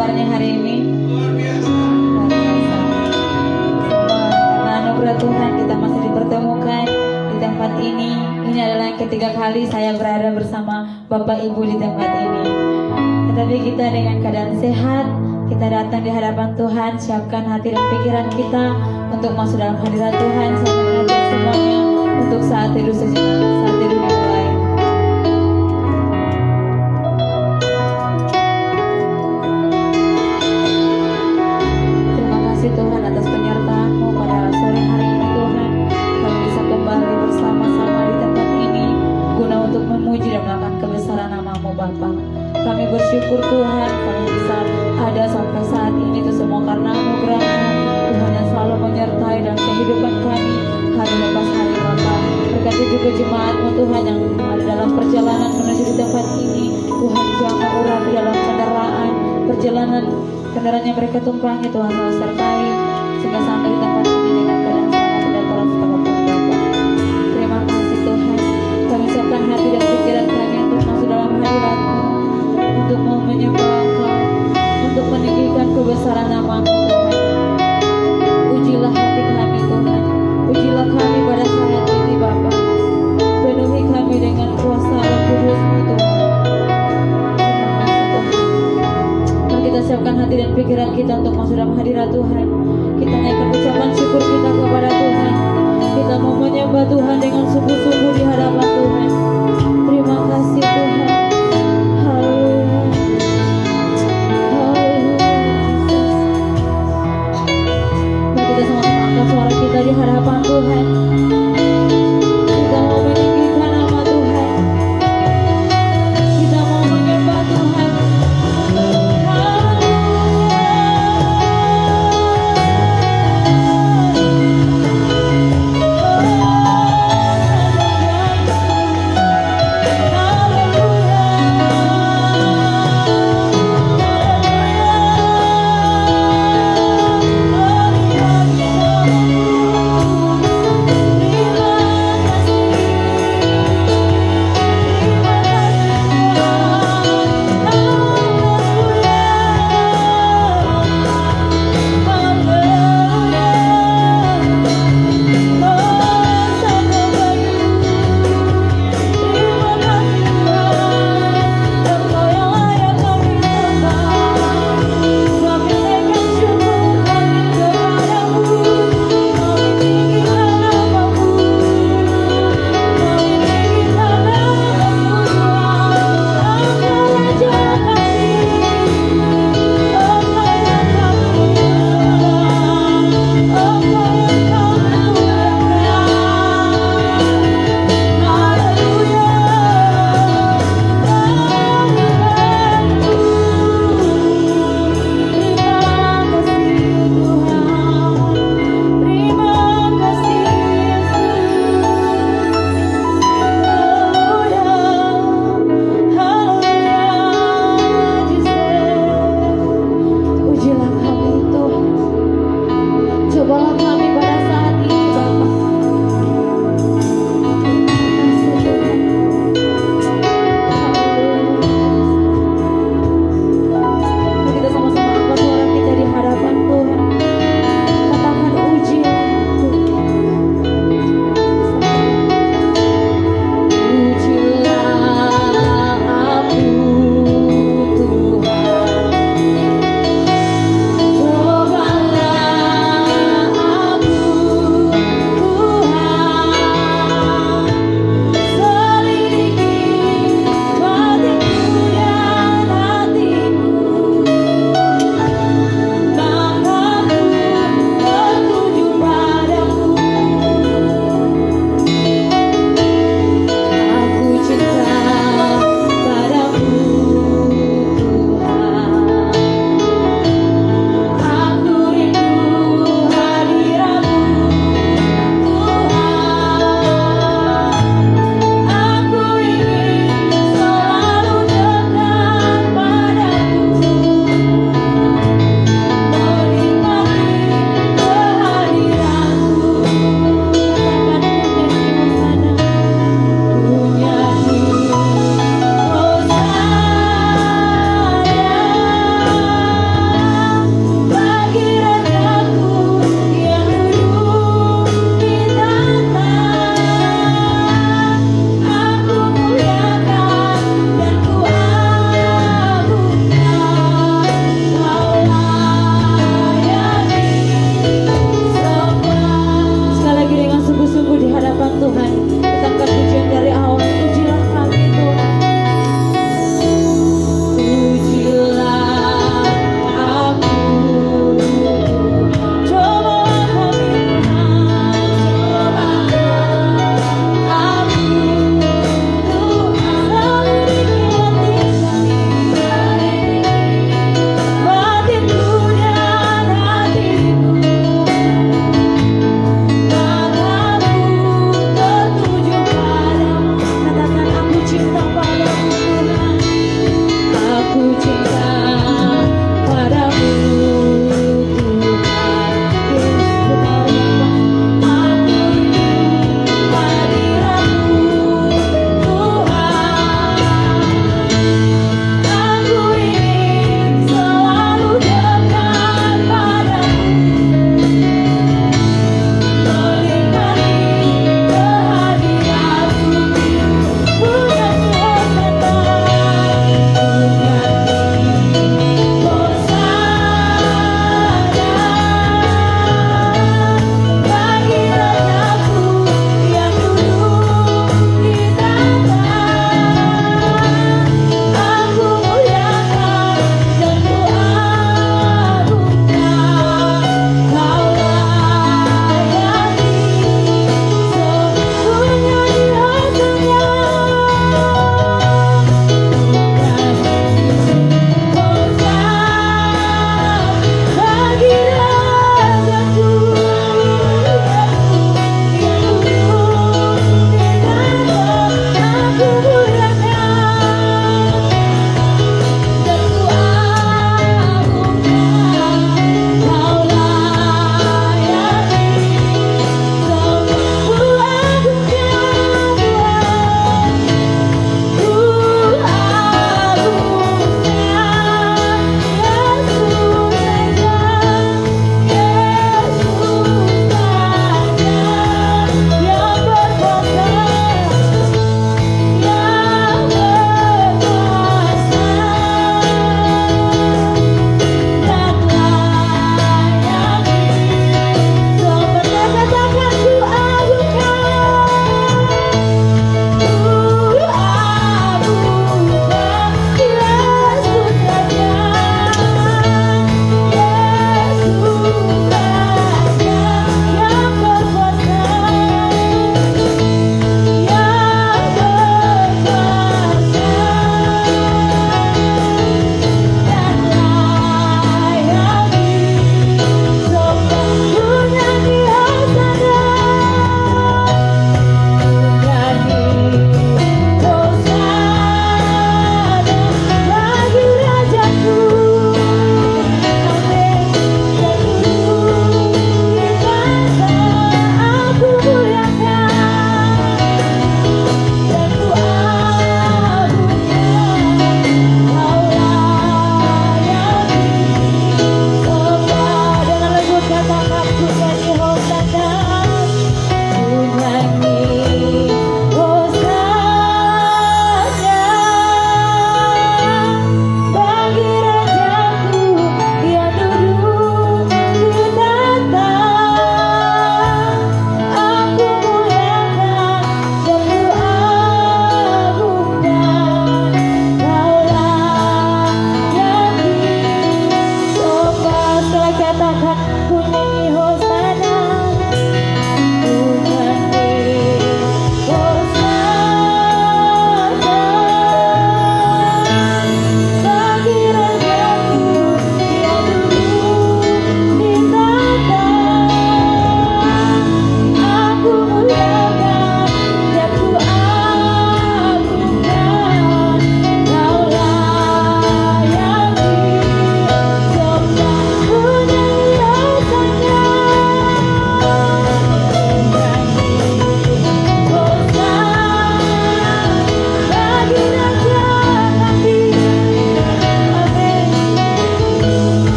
kabarnya hari ini? Luar biasa. Karena anugerah Tuhan kita masih dipertemukan di tempat ini. Ini adalah yang ketiga kali saya berada bersama Bapak Ibu di tempat ini. Tetapi kita dengan keadaan sehat, kita datang di hadapan Tuhan, siapkan hati dan pikiran kita untuk masuk dalam hadirat Tuhan. Saya mengajak semuanya untuk saat tidur sejenak, saat tidur dimulai. Terima kasih Tuhan atas penyertaan-Mu pada sore hari ini Tuhan. Kami bisa kembali bersama-sama di tempat ini guna untuk memuji dan melakukan kebesaran nama-Mu Bapa. Kami bersyukur Tuhan, kami bisa ada sampai saat ini itu semua karena anugerah-Mu Tuhan yang selalu menyertai dalam kehidupan kami hari lepas hari Bapa. Berkati juga jemaat-Mu Tuhan yang ada dalam perjalanan menuju di tempat ini. Tuhan jangan urapi dalam kendaraan, perjalanan kendaraan yang mereka tumpangi Tuhan selalu sertai sehingga sampai di tempat ini dengan keadaan selamat dan beroleh Bapa. Terima kasih Tuhan. Kami siapkan hati dan pikiran kami untuk masuk dalam hadirat-Mu, untuk mau menyembah Engkau, untuk meninggikan kebesaran nama-Mu Tuhan. Ujilah hati kami Tuhan, ujilah kami pada saat ini Bapa. Penuhi kami dengan kuasa Roh Kudus-Mu Tuhan. Terima kasih Tuhan. Mari kita siapkan hati dan pikiran kita untuk masuk dalam hadirat Tuhan. Kita naikkan ucapan syukur kita kepada Tuhan. Kita mau menyembah Tuhan dengan sungguh-sungguh di hadapan Tuhan. Terima kasih Tuhan. Haleluya. Mari kita sama-sama angkat suara kita di hadapan Tuhan. Kita mau meninggikan nama Tuhan. Kita mau menyembah Tuhan.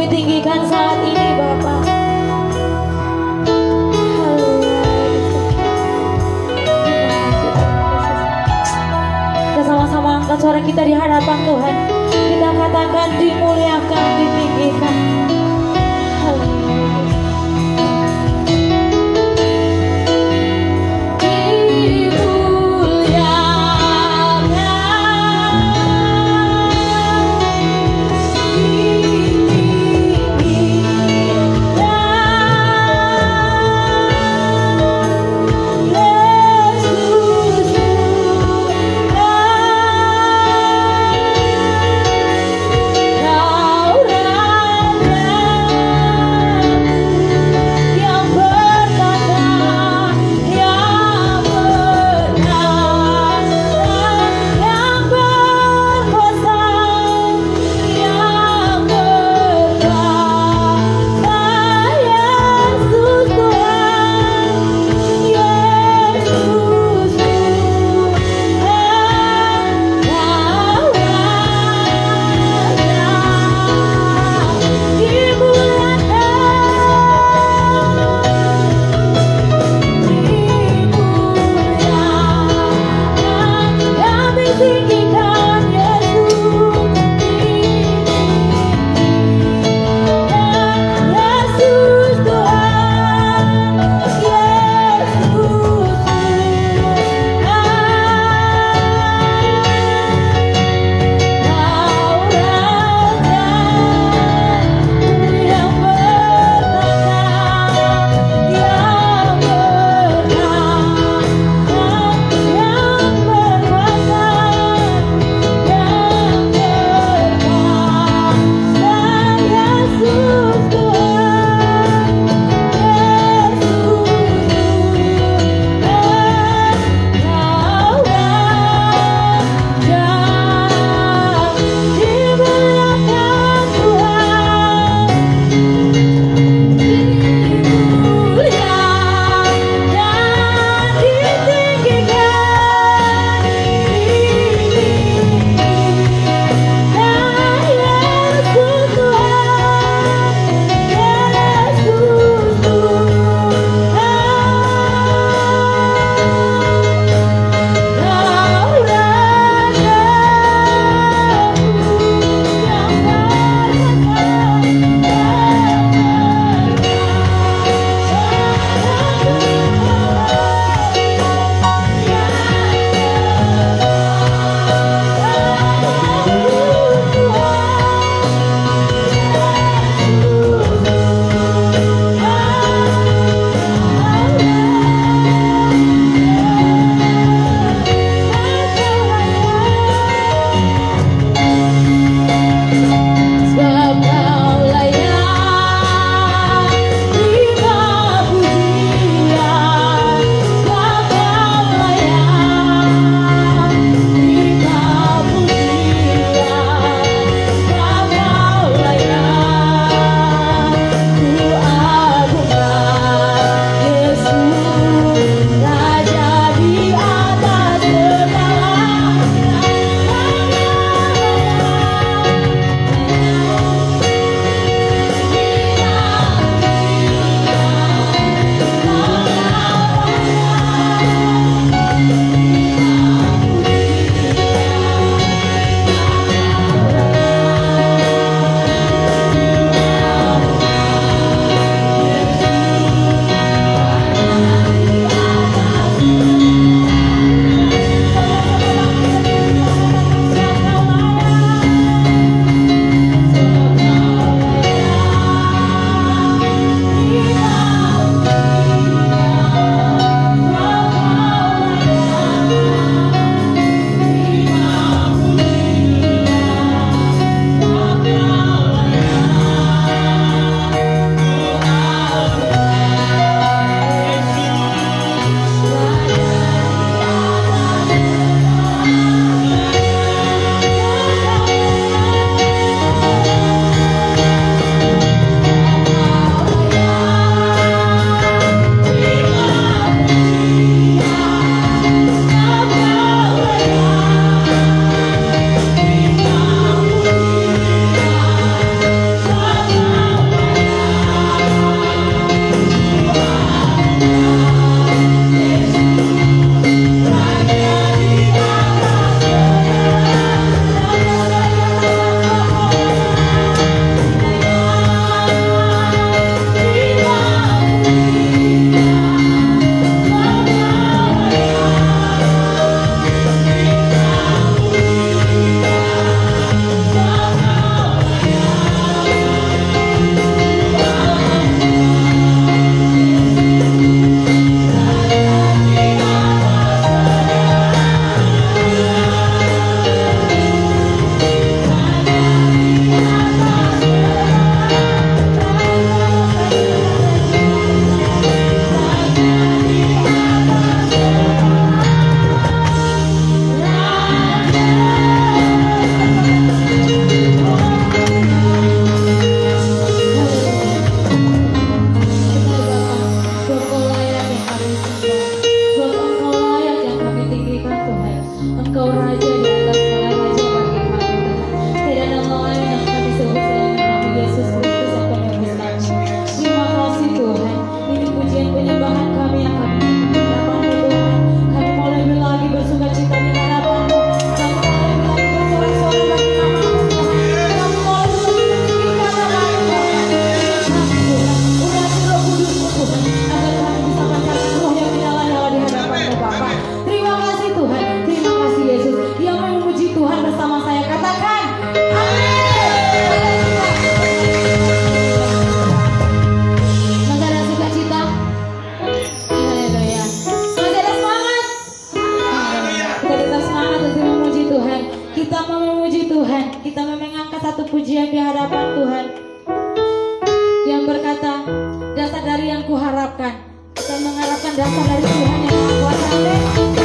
kami tinggikan saat ini Bapa. Kita sama-sama angkat suara kita di hadapan Tuhan. Kita katakan dimuliakan, ditinggikan. Kau kuasa dari Tuhan yang Maha Kuasa. Amin.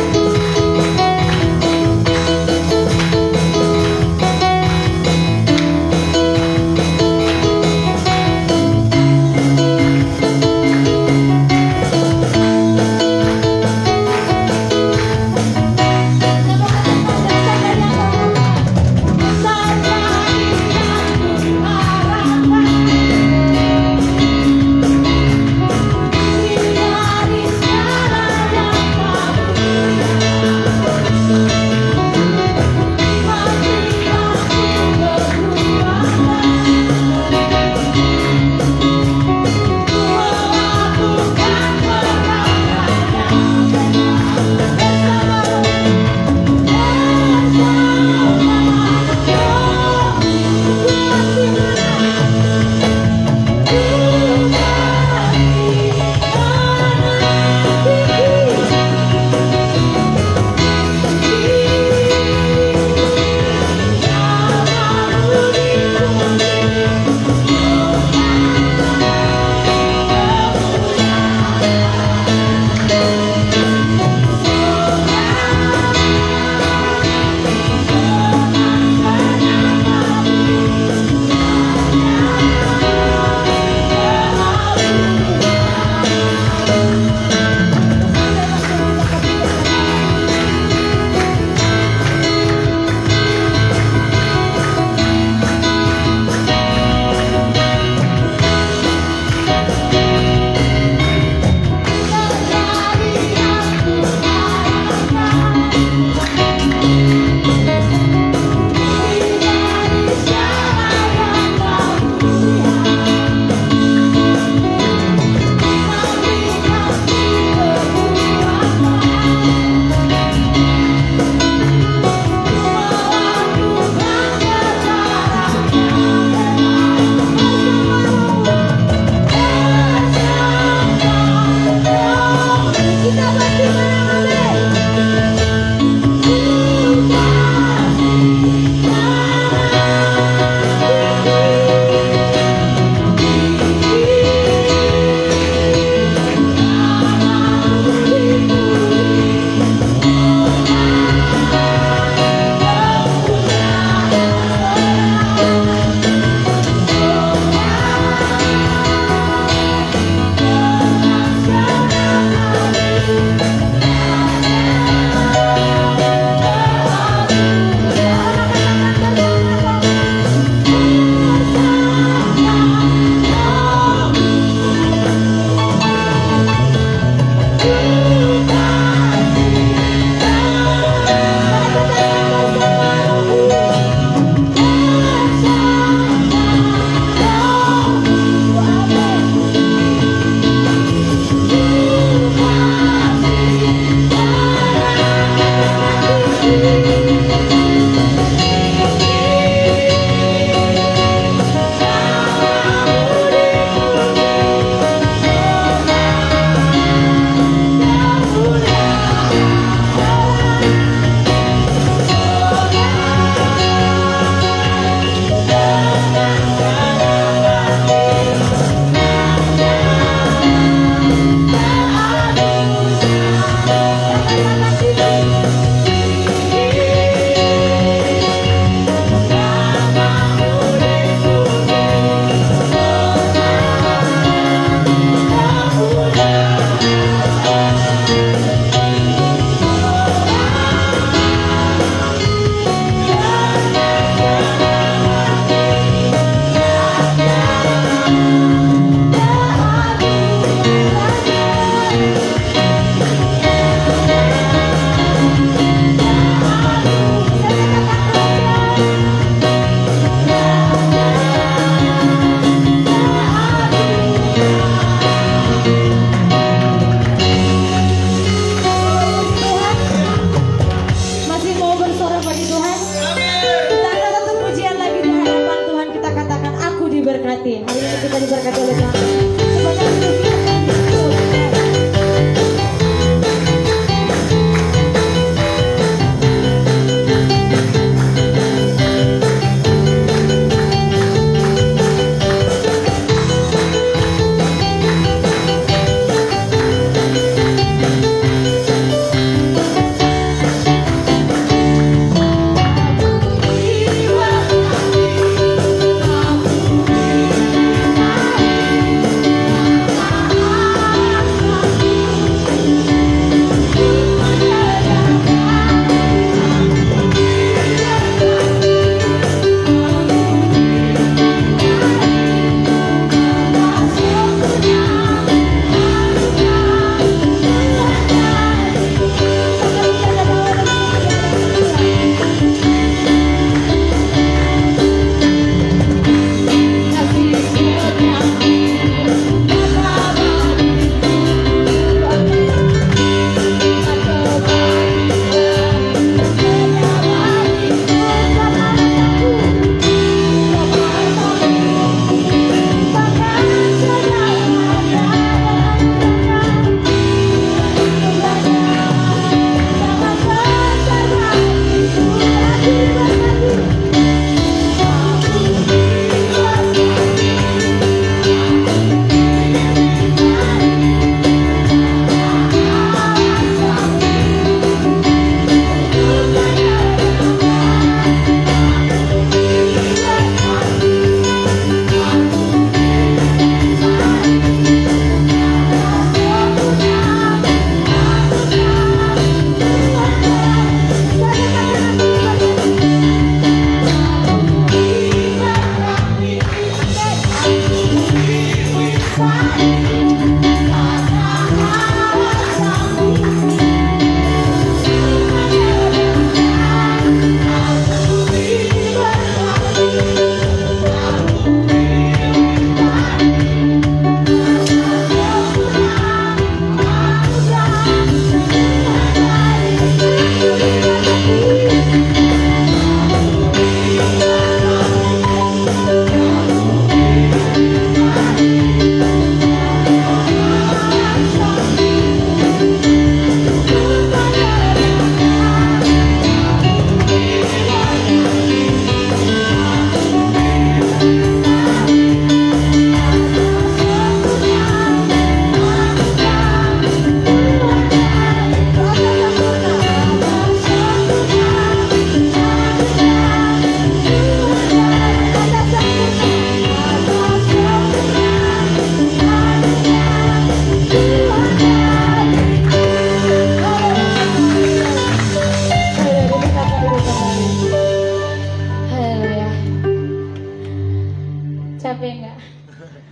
enggak?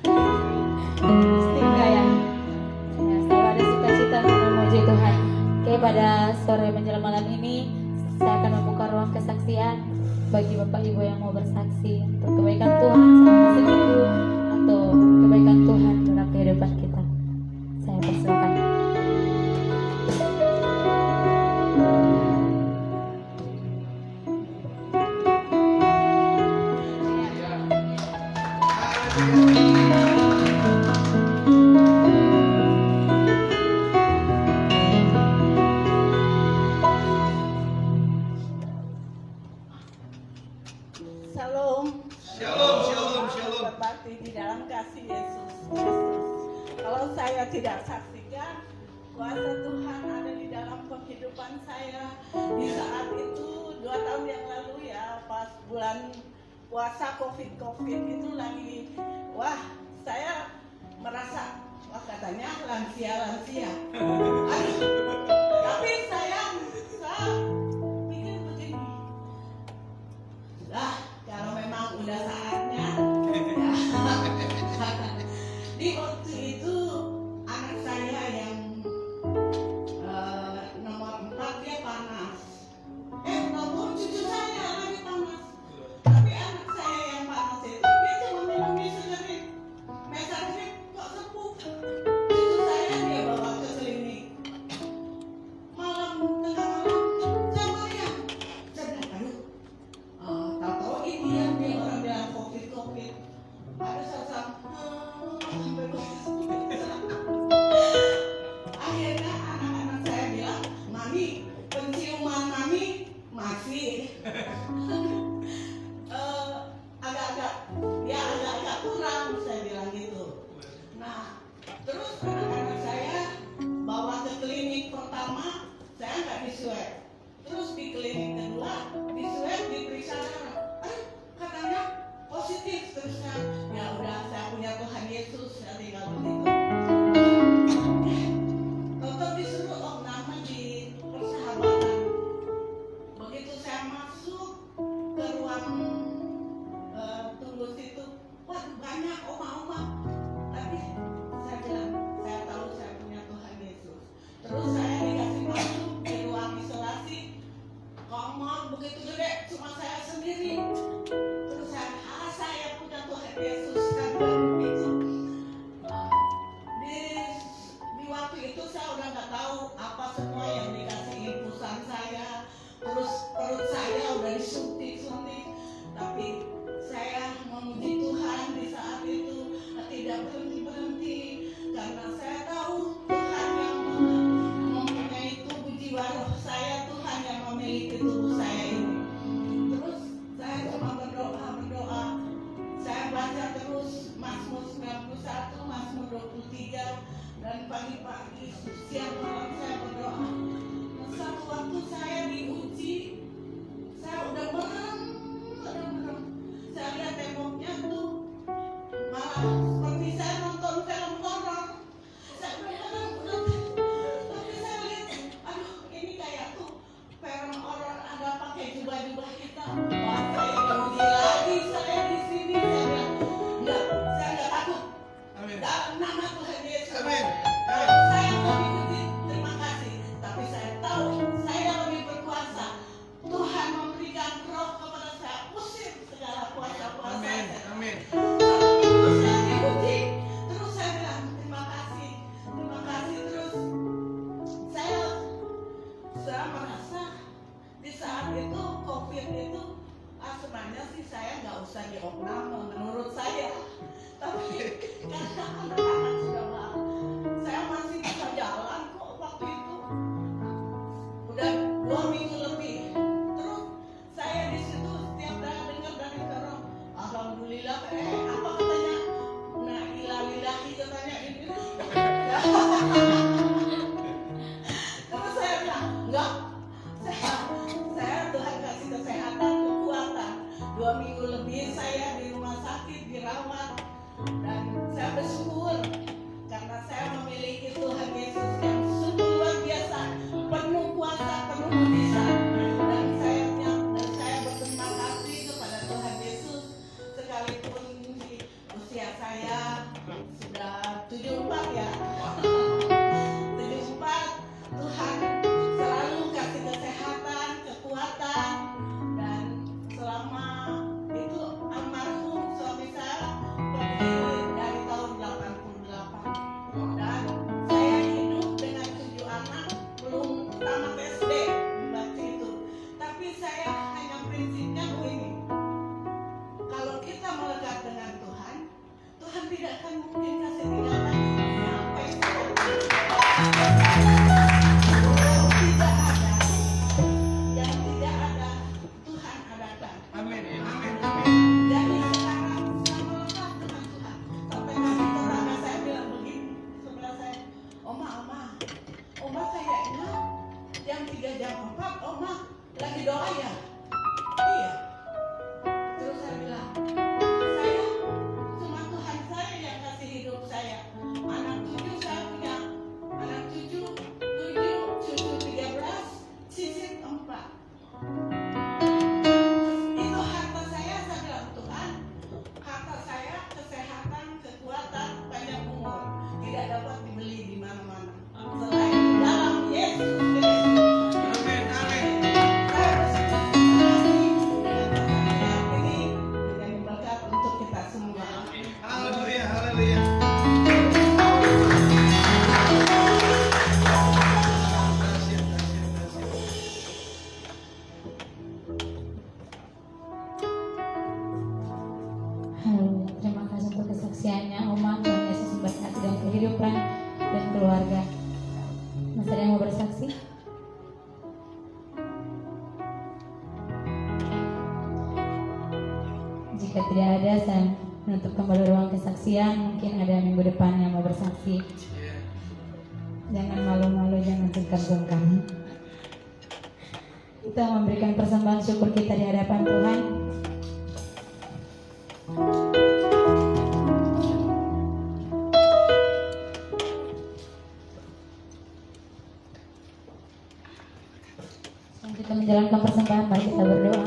Pasti enggak ya? Ya, selalu ada sukacita untuk memuji Tuhan. Oke, pada sore menjelang malam ini saya akan membuka ruang kesaksian bagi Bapak Ibu yang mau bersaksi untuk kebaikan Tuhan selama seminggu atau kebaikan Tuhan dalam kehidupan kita. Saya persilakan. Shalom. Shalom. Berbakti di dalam kasih Yesus Kristus. Kalau saya tidak saksikan kuasa Tuhan ada di dalam kehidupan saya di saat itu 2 tahun yang lalu ya, pas bulan puasa COVID itu lagi, wah saya merasa wah katanya lansia. Aduh, tapi saya pikir begini. Lah, kalau memang udah saatnya ya. Di waktu itu anak saya yang nomor 4 dia panas. Nomor cucu saya lagi panas. Tapi anak saya yang panas itu dia cuma minum mesagerin. Mesagerin kok sembuh. Cucu saya dia bawa ke klinik. Tengah malam saya Maria. Saya bilang, aduh, tahu-tahu ini yang dia orang bilang COVID. Ada sosok sampai begitu. Akhirnya anak-anak saya bilang, mami, penciuman mami masih agak-agak kurang, saya bilang gitu. Nah, terus anak-anak saya bawa ke klinik pertama, saya nggak diswab. Terus di klinik kedua, diswab diperiksa darah. Katanya positif. Terus ya udah, saya punya Tuhan Yesus, saya tinggal begitu. Tetap disuruh opname di Persahabatan. Begitu saya masuk ke ruang tunggu situ, waduh banyak oma-oma. Tapi saya bilang, saya tahu saya punya Tuhan Yesus. Terus saya dikasih masuk di ruang isolasi. Kamar begitu gede, cuma saya sendiri. Terus saya punya Tuhan Yesus kan begitu. Di waktu itu saya udah nggak tahu apa semua yang dikasih infusan saya. Terus perut saya udah disuntik. Tapi saya memuji Tuhan di saat itu tidak berhenti karena saya tahu Tuhan yang mempunyai tubuh jiwa roh saya, Tuhan yang memiliki tubuh saya ini. Terus saya cuma berdoa. Saya baca terus Mazmur 91, Mazmur 23, dan pagi-pagi, siang malam saya berdoa. Dan satu waktu saya diuji, saya udah merem. Saya lihat temboknya tuh malah seperti saya nonton film horor. Saya udah, tapi saya lihat, aduh ini kayak tuh film horor ada pakai jubah-jubah hitam. Wah, saya diuji lagi, saya di sini. Saya bilang, enggak, saya nggak takut. Amin. Nama Tuhan Yesus. Amin. Saya mau diuji, terima kasih. Tapi saya tahu saya lebih berkuasa. Tuhan memberikan roh kepada saya, usir segala kuasa-kuasa. Amin. Terus saya diuji, terus saya bilang terima kasih. Terus saya merasa di saat itu COVID itu sebenarnya sih saya nggak usah diopname menurut saya. Tapi karena anak-anak sudah mahal, saya masih bisa jalan kok waktu itu. Udah 2 minggu lebih. Terus saya di situ setiap dengar dari orang, alhamdulillah, apa katanya? Nah, ilahi katanya ini. Terus saya bilang, enggak. Saya Tuhan kasih kesehatan, kekuatan. 2 minggu lebih saya di rumah sakit dirawat, dan saya bersyukur karena saya memiliki Tuhan Yesus yang sungguh luar biasa, penuh kuasa, penuh mujizat. Dan saya berterima kasih kepada Tuhan Yesus sekalipun di usia saya sudah 74 ya. 74. Tuhan selalu kasih kesehatan, kekuatan, dan selama itu almarhum suami saya pergi dari tahun 88, dan saya hidup dengan 7 anak, belum tamat SD waktu itu. Tapi saya hanya prinsipnya begini, kalau kita melekat dengan Tuhan, Tuhan tidak akan mungkin kasih tinggalkan sampai yang tidak ada, Tuhan adakan. Amin. Jadi sekarang saya melekat dengan Tuhan. Sampai nanti tetangga saya bilang begini sebelah saya, Oma kayaknya jam 3 jam 4 Oma lagi doa ya? Iya. Terus saya bilang, saya cuma Tuhan saya yang kasih hidup saya. Anak 7 saya punya, anak 7, cucu 13, cicit 4. Itu harta saya bilang, Tuhan, harta saya kesehatan, kekuatan, panjang umur tidak dapat dibeli di mana-mana selain di dalam Yesus Kristus. Amin. Saya bersyukur dengan pertanyaan ini menjadi berkat untuk kita semua. Haleluya. Haleluya. Terima kasih untuk kesaksiannya Oma. Tuhan Yesus memberkati dalam kehidupan dan keluarga. Masih ada yang mau bersaksi? Jika tidak ada, saya menutup kembali ruang kesaksian. Mungkin ada minggu depan yang mau bersaksi. Jangan malu-malu, jangan sungkan-sungkan. Kita memberikan persembahan syukur kita di hadapan Tuhan. Sebelum kita menjalankan persembahan, mari kita berdoa.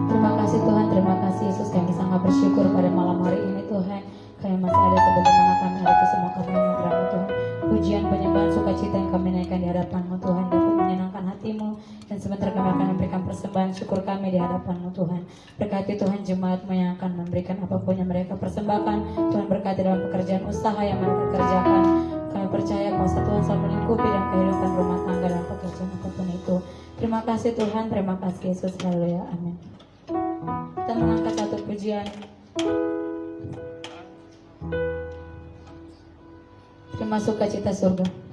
Terima kasih Tuhan, terima kasih Yesus, kami sangat bersyukur pada malam hari ini Tuhan. Kami masih ada sebagaimana kami ada itu semua kami menyerahkan Tuhan. Pujian, penyembahan, sukacita yang kami naikkan di hadapan-Mu Tuhan dapat menyenangkan hati-Mu. Dan sebentar kami akan memberikan persembahan syukur kami di hadapan-Mu Tuhan. Berkati Tuhan jemaat-Mu yang akan memberikan apapun yang mereka persembahkan. Tuhan berkati dalam pekerjaan usaha yang mereka kerjakan. Kami percaya kuasa Tuhan selalu melingkupi dalam kehidupan rumah tangga dan pekerjaan apapun itu. Terima kasih Tuhan, terima kasih Yesus. Haleluya, amin. Kita mengangkat satu pujian. Terima sukacita surga.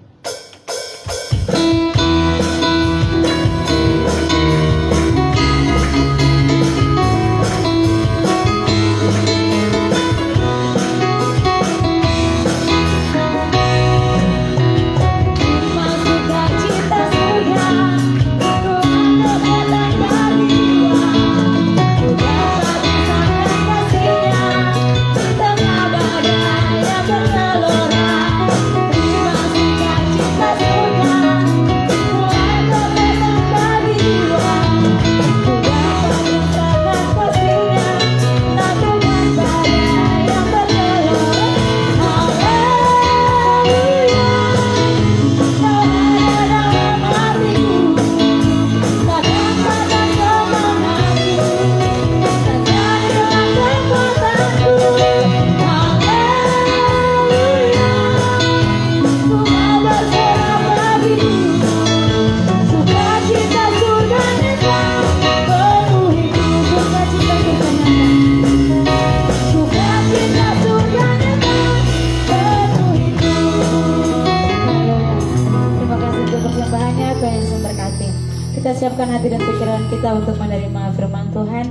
Kita siapkan hati dan pikiran kita untuk menerima firman Tuhan.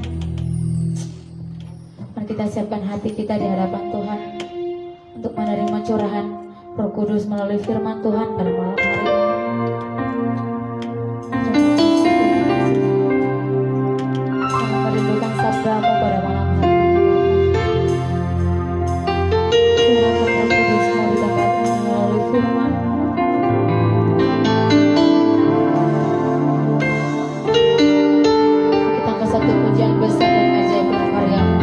Mari kita siapkan hati kita di hadapan Tuhan untuk menerima curahan Roh Kudus melalui firman Tuhan pada malam hari ini. Sangat merindukan sabdamu pada malam hari ini. Tuhan Roh Kudus mau didapatkan melalui firman. Kita angkat satu pujian besar dan ajaib karya-Mu.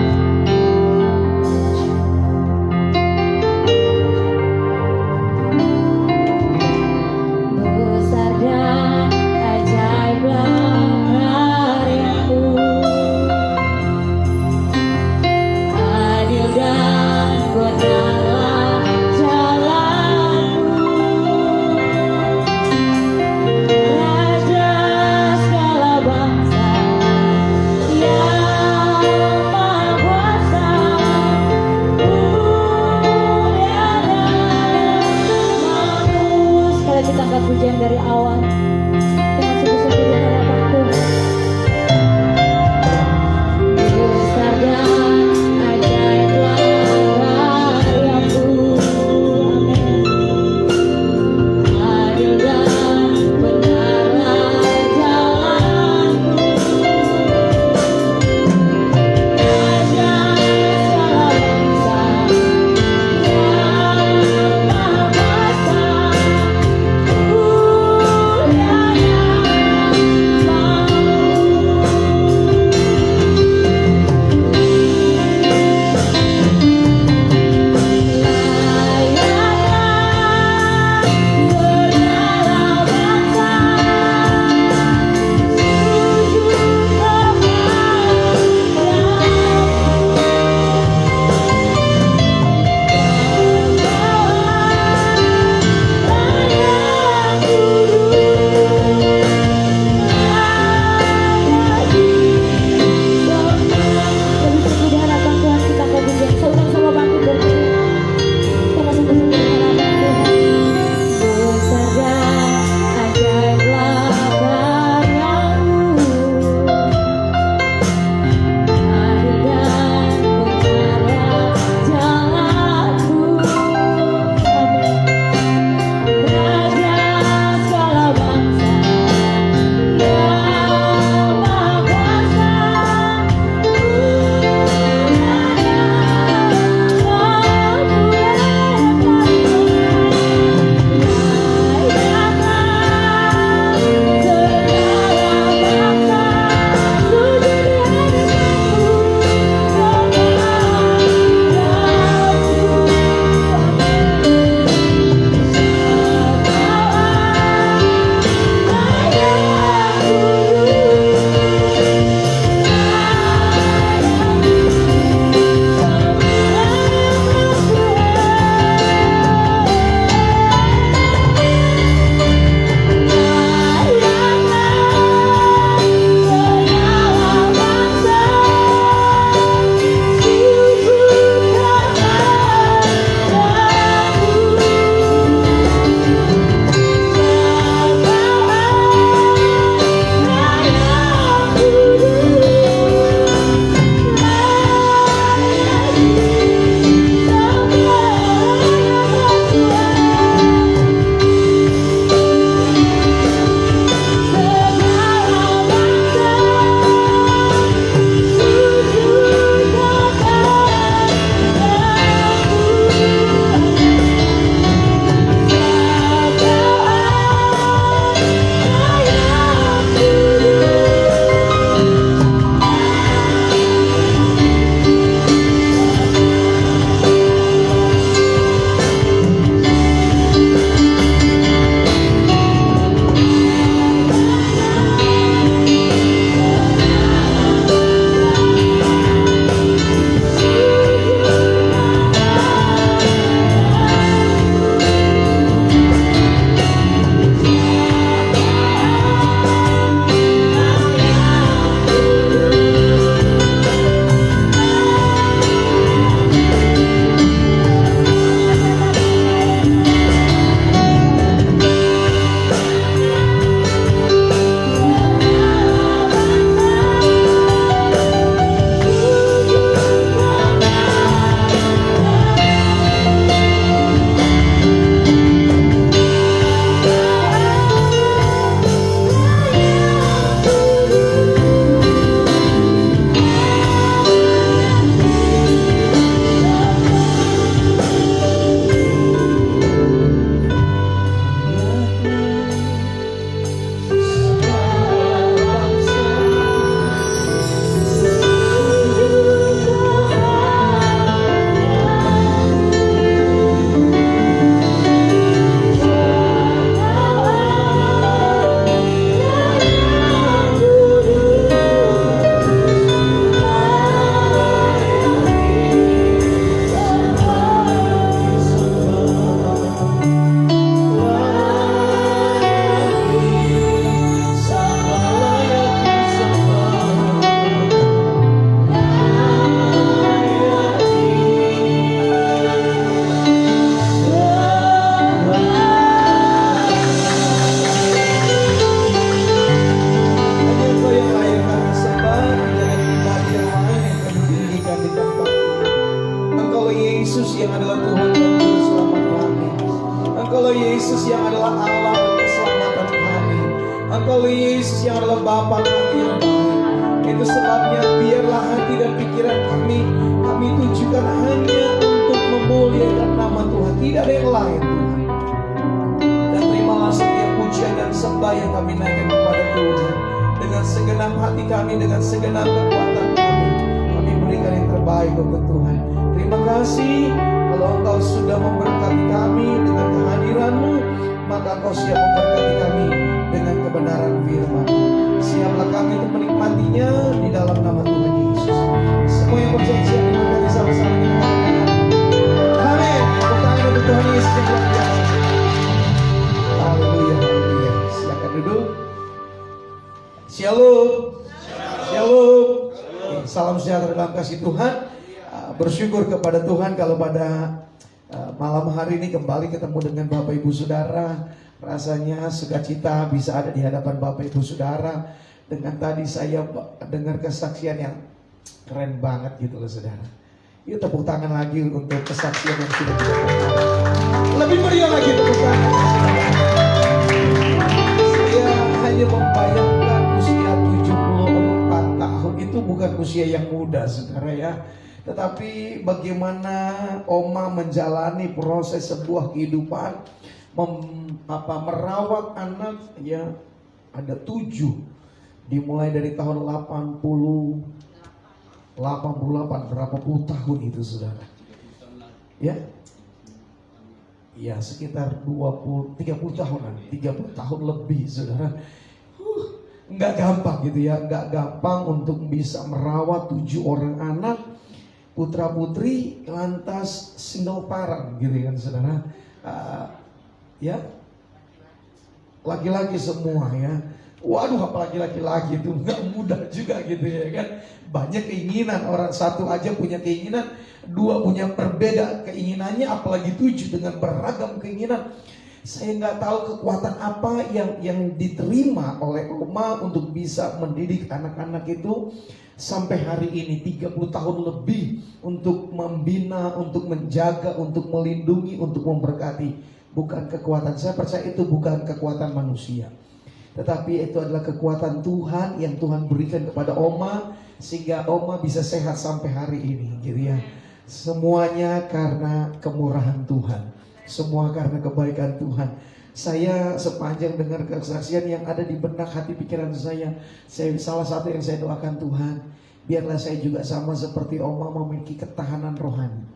Yesus yang adalah Tuhan dan Juru Selamat kami. Engkaulah Yesus yang adalah Allah dan keselamatan kami. Engkaulah Yesus yang adalah Bapa kami yang baik. Itu sebabnya biarlah hati dan pikiran kami tujukan hanya untuk memuliakan nama Tuhan. Tidak ada yang lain Tuhan. Dan terimalah setiap pujian dan sembah yang kami naikkan kepada Tuhan. Dengan segenap hati kami, dengan segenap kekuatan kami berikan yang terbaik untuk Tuhan. Terima kasih kalau Engkau sudah memberkati kami dengan kehadiran-Mu, maka Engkau siap memberkati kami dengan kebenaran firman. Siaplah kami untuk menikmatinya di dalam nama Tuhan Yesus. Semua yang percaya siap diberkati sama-sama kita katakan amin. Tepuk tangan untuk Tuhan Yesus yang luar biasa. Haleluya, haleluya. Silakan duduk. Shalom. Shalom. Salam sejahtera dalam kasih Tuhan. Bersyukur kepada Tuhan kalau pada malam hari ini kembali ketemu dengan Bapak Ibu Saudara. Rasanya sukacita bisa ada di hadapan Bapak Ibu Saudara. Dengan tadi saya dengar kesaksian yang keren banget gitu loh saudara. Yuk tepuk tangan lagi untuk kesaksian yang sudah kita dengar. Lebih meriah lagi tepuk tangan. Saya hanya membayangkan usia 74 tahun itu bukan usia yang muda saudara ya. Tetapi bagaimana Oma menjalani proses sebuah kehidupan, merawat anak ya, ada 7, dimulai dari tahun 88, berapa puluh tahun itu saudara ya, ya sekitar 30 tahunan, 30 tahun lebih saudara. Nggak gampang gitu ya, nggak gampang untuk bisa merawat 7 orang anak putra putri lantas single parent gitu kan saudara. Ya laki-laki semua ya. Waduh, apalagi laki-laki itu nggak mudah juga gitu ya kan. Banyak keinginan, orang satu aja punya keinginan, 2 punya berbeda keinginannya, apalagi 7 dengan beragam keinginan. Saya nggak tahu kekuatan apa yang diterima oleh Oma untuk bisa mendidik anak-anak itu sampai hari ini 30 tahun lebih untuk membina, untuk menjaga, untuk melindungi, untuk memberkati. Bukan kekuatan, saya percaya itu bukan kekuatan manusia, tetapi itu adalah kekuatan Tuhan yang Tuhan berikan kepada Oma sehingga Oma bisa sehat sampai hari ini gitu ya. Semuanya karena kemurahan Tuhan, semua karena kebaikan Tuhan. Saya sepanjang dengar kesaksian yang ada di benak hati pikiran saya salah satu yang saya doakan Tuhan, biarlah saya juga sama seperti Oma memiliki ketahanan rohani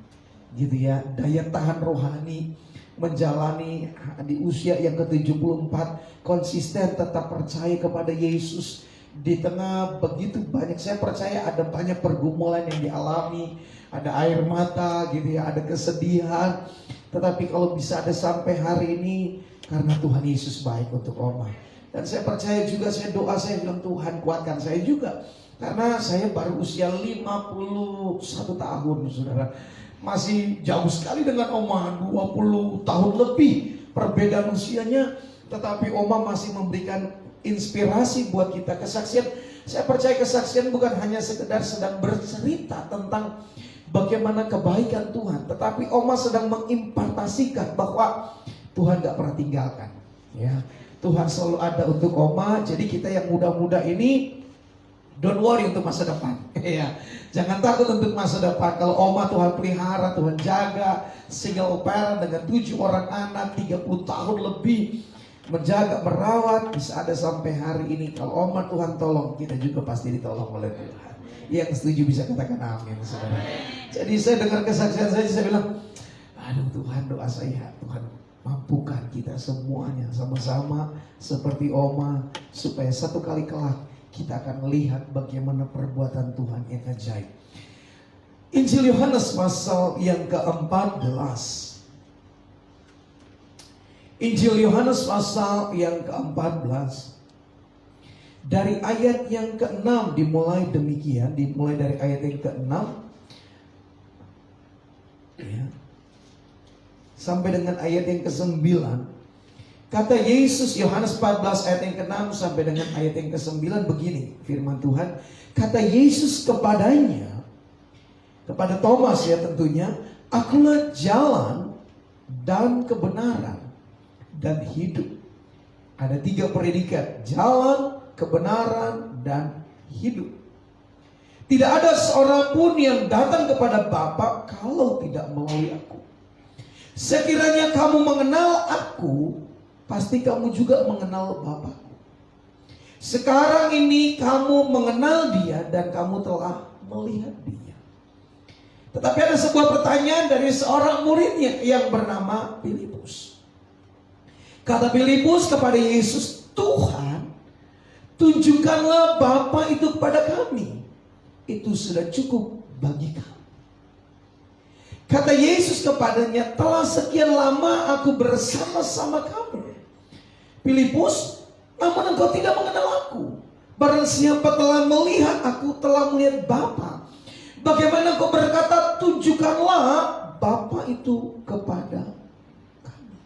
gitu ya, daya tahan rohani, menjalani di usia yang ke-74 konsisten tetap percaya kepada Yesus di tengah begitu banyak. Saya percaya ada banyak pergumulan yang dialami, ada air mata gitu ya, ada kesedihan, tetapi kalau bisa ada sampai hari ini karena Tuhan Yesus baik untuk Oma. Dan saya percaya juga, saya doa, saya bilang Tuhan kuatkan saya juga, karena saya baru usia 51 tahun saudara. Masih jauh sekali dengan Oma, 20 tahun lebih perbedaan usianya. Tetapi Oma masih memberikan inspirasi buat kita, kesaksian. Saya percaya kesaksian bukan hanya sekedar sedang bercerita tentang bagaimana kebaikan Tuhan, tetapi Oma sedang mengimpartasikan bahwa Tuhan gak pernah tinggalkan ya. Tuhan selalu ada untuk Oma. Jadi kita yang muda-muda ini, don't worry untuk masa depan ya. Jangan takut untuk masa depan. Kalau Oma Tuhan pelihara, Tuhan jaga, single parent dengan 7 orang anak, 30 tahun lebih menjaga, merawat, bisa ada sampai hari ini. Kalau Oma Tuhan tolong, kita juga pasti ditolong oleh Tuhan. Yang setuju bisa katakan amin saudara. Jadi saya dengar kesaksian saya bilang, aduh Tuhan, doa saya, Tuhan mampukan kita semuanya sama-sama seperti Oma, supaya satu kali kelak kita akan melihat bagaimana perbuatan Tuhan yang ajaib. Injil Yohanes pasal yang ke-14. Injil Yohanes pasal yang ke-14. Dari ayat yang ke-6 dimulai demikian, dimulai dari ayat yang ke-6 ya, sampai dengan ayat yang ke-9. Kata Yesus, Yohanes 14 ayat yang ke-6 sampai dengan ayat yang ke-9 begini firman Tuhan. Kata Yesus kepadanya, kepada Thomas ya tentunya, Akulah jalan dan kebenaran dan hidup. Ada 3 predikat: jalan, kebenaran, dan hidup. Tidak ada seorang pun yang datang kepada Bapa kalau tidak melalui aku. Sekiranya kamu mengenal aku, pasti kamu juga mengenal Bapa. Sekarang ini kamu mengenal Dia dan kamu telah melihat Dia. Tetapi ada sebuah pertanyaan dari seorang muridnya yang bernama Filipus. Kata Filipus kepada Yesus, Tuhan, tunjukkanlah Bapa itu kepada kami. Itu sudah cukup bagi kami. Kata Yesus kepadanya, telah sekian lama aku bersama-sama kamu, Filipus, namun engkau tidak mengenal aku. Barang siapa telah melihat aku, telah melihat Bapa. Bagaimana engkau berkata, tunjukkanlah Bapa itu kepada kami.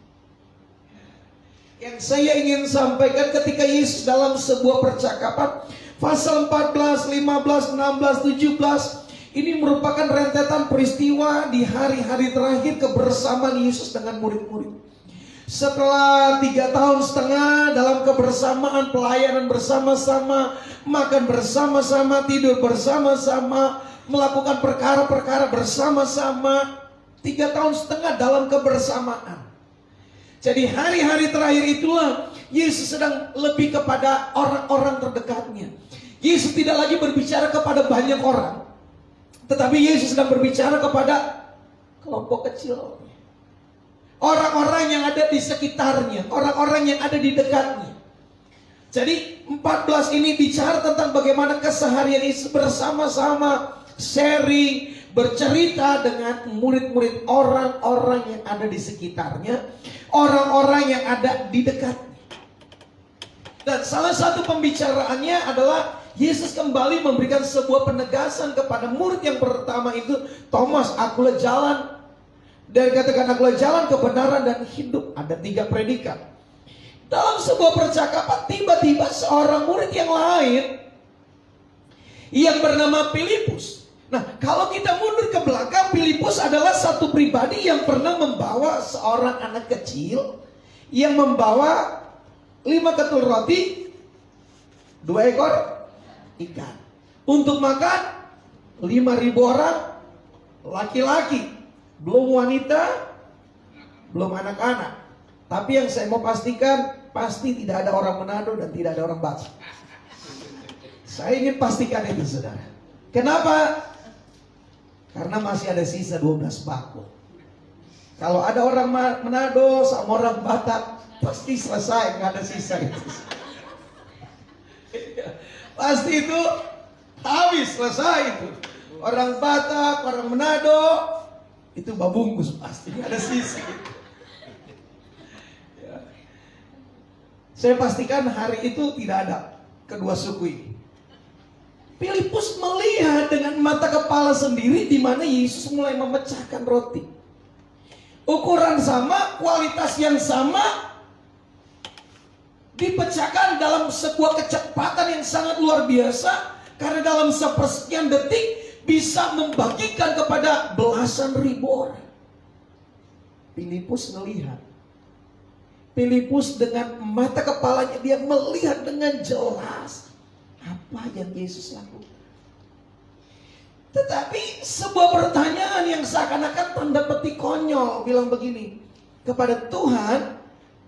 Yang saya ingin sampaikan ketika Yesus dalam sebuah percakapan, pasal 14, 15, 16, 17, ini merupakan rentetan peristiwa di hari-hari terakhir kebersamaan Yesus dengan murid-murid. Setelah 3,5 tahun dalam kebersamaan, pelayanan bersama-sama, makan bersama-sama, tidur bersama-sama, melakukan perkara-perkara bersama-sama, 3,5 tahun dalam kebersamaan. Jadi hari-hari terakhir itulah Yesus sedang lebih kepada orang-orang terdekatnya. Yesus tidak lagi berbicara kepada banyak orang, tetapi Yesus sedang berbicara kepada kelompok kecil. Orang-orang yang ada di sekitarnya, orang-orang yang ada di dekatnya. Jadi 14 ini bicara tentang bagaimana keseharian Yesus bersama-sama, sharing, bercerita dengan murid-murid, orang-orang yang ada di sekitarnya, orang-orang yang ada di dekatnya. Dan salah satu pembicaraannya adalah Yesus kembali memberikan sebuah penegasan kepada murid yang pertama itu, Thomas, akulah jalan. Dan katakan, akulah jalan, kebenaran, dan hidup. Ada 3 predikat. Dalam sebuah percakapan, tiba-tiba seorang murid yang lain yang bernama Filipus. Nah, kalau kita mundur ke belakang, Filipus adalah satu pribadi yang pernah membawa seorang anak kecil yang membawa 5 ketul roti, 2 ekor ikan. Untuk makan 5.000 orang laki-laki. Belum wanita, belum anak-anak. Tapi yang saya mau pastikan, pasti tidak ada orang Manado dan tidak ada orang Batak. Saya ingin pastikan itu, saudara. Kenapa? Karena masih ada sisa 12 bako. Kalau ada orang Manado sama orang Batak, pasti selesai, nggak ada sisa itu. Pasti itu habis, selesai itu. Orang Batak, orang Manado, itu babungkus pasti, nggak ada sisa. Ya. Saya pastikan hari itu tidak ada kedua suku ini. Filipus melihat dengan mata kepala sendiri di mana Yesus mulai memecahkan roti. Ukuran sama, kualitas yang sama, dipecahkan dalam sebuah kecepatan yang sangat luar biasa. Karena dalam sepersekian detik bisa membagikan kepada belasan ribu orang. Filipus melihat. Filipus dengan mata kepalanya dia melihat dengan jelas apa yang Yesus lakukan. Tetapi sebuah pertanyaan yang seakan-akan tanda petik konyol bilang begini kepada Tuhan,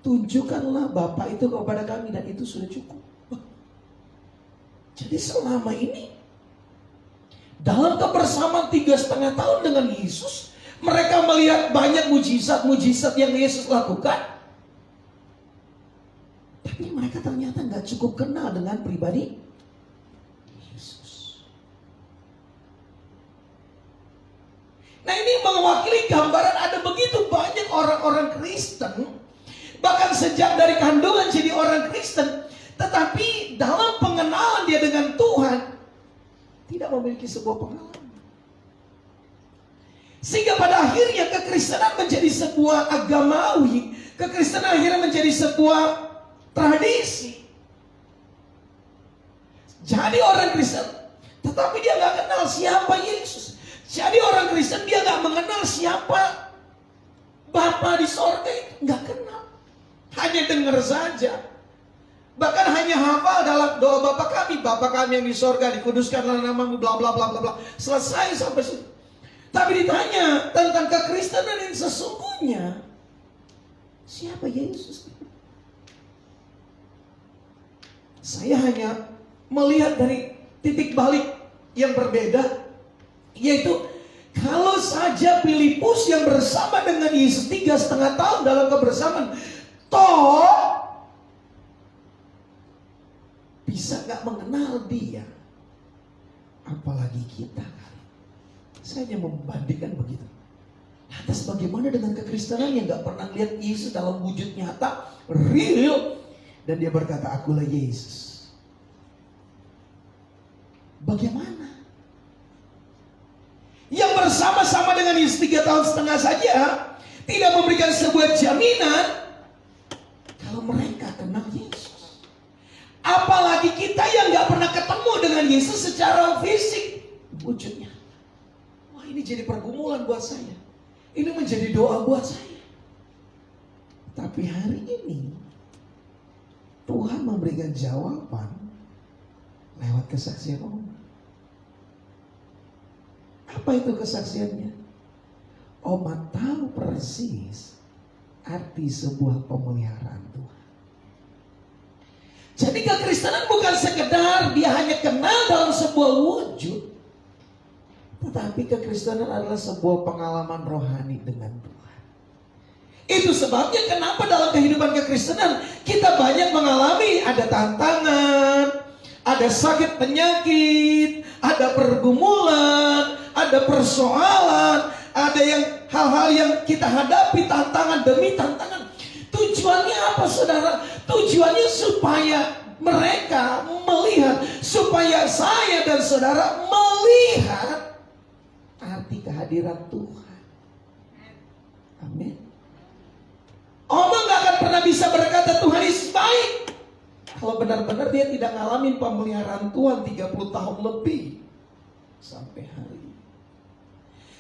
tunjukkanlah Bapa itu kepada kami dan itu sudah cukup. Jadi selama ini dalam kebersamaan 3,5 tahun dengan Yesus, mereka melihat banyak mujizat-mujizat yang Yesus lakukan. Tapi mereka ternyata gak cukup kenal dengan pribadi Yesus. Nah, ini mewakili gambaran ada begitu banyak orang-orang Kristen, bahkan sejak dari kandungan jadi orang Kristen, tetapi dalam pengenalan dia dengan Tuhan tidak memiliki sebuah pengalaman. Sehingga pada akhirnya kekristenan menjadi sebuah agamawi, kekristenan akhirnya menjadi sebuah tradisi. Jadi orang Kristen, tetapi dia gak kenal siapa Yesus. Jadi orang Kristen dia gak mengenal siapa Bapa di sorga itu, gak kenal. Hanya dengar saja. Bahkan hanya hafal dalam doa Bapa kami yang di sorga, dikuduskanlah namamu, bla bla bla bla bla. Selesai sampai situ. Tapi ditanya tentang kekristenan yang sesungguhnya, siapa Yesus? Saya hanya melihat dari titik balik yang berbeda, yaitu kalau saja Filipus yang bersama dengan Yesus 3,5 tahun dalam kebersamaan, toh bisa gak mengenal dia, apalagi kita. Saya hanya membandingkan begitu. Lantas bagaimana dengan kekristenan yang gak pernah lihat Yesus dalam wujud nyata, real, dan dia berkata, akulah Yesus. Bagaimana? Yang bersama-sama dengan Yesus 3,5 tahun saja tidak memberikan sebuah jaminan kalau mereka kenal Yesus. Apalagi kita yang gak pernah ketemu dengan Yesus secara fisik wujudnya. Wah, ini jadi pergumulan buat saya. Ini menjadi doa buat saya. Tapi hari ini Tuhan memberikan jawaban lewat kesaksian Oma. Apa itu kesaksiannya? Oma tahu persis arti sebuah pemeliharaan Tuhan. Jadi kekristenan bukan sekedar dia hanya kenal dalam sebuah wujud, tetapi kekristenan adalah sebuah pengalaman rohani dengan Tuhan. Itu sebabnya kenapa dalam kehidupan kekristenan kita banyak mengalami ada tantangan, ada sakit penyakit, ada pergumulan, ada persoalan, ada yang hal-hal yang kita hadapi, tantangan demi tantangan. Tujuannya apa, saudara? Tujuannya supaya mereka melihat, supaya saya dan saudara melihat arti kehadiran Tuhan. Amin. Oma gak akan pernah bisa berkata Tuhan Yesus baik kalau benar-benar dia tidak ngalamin pemeliharaan Tuhan 30 tahun lebih sampai hari ini.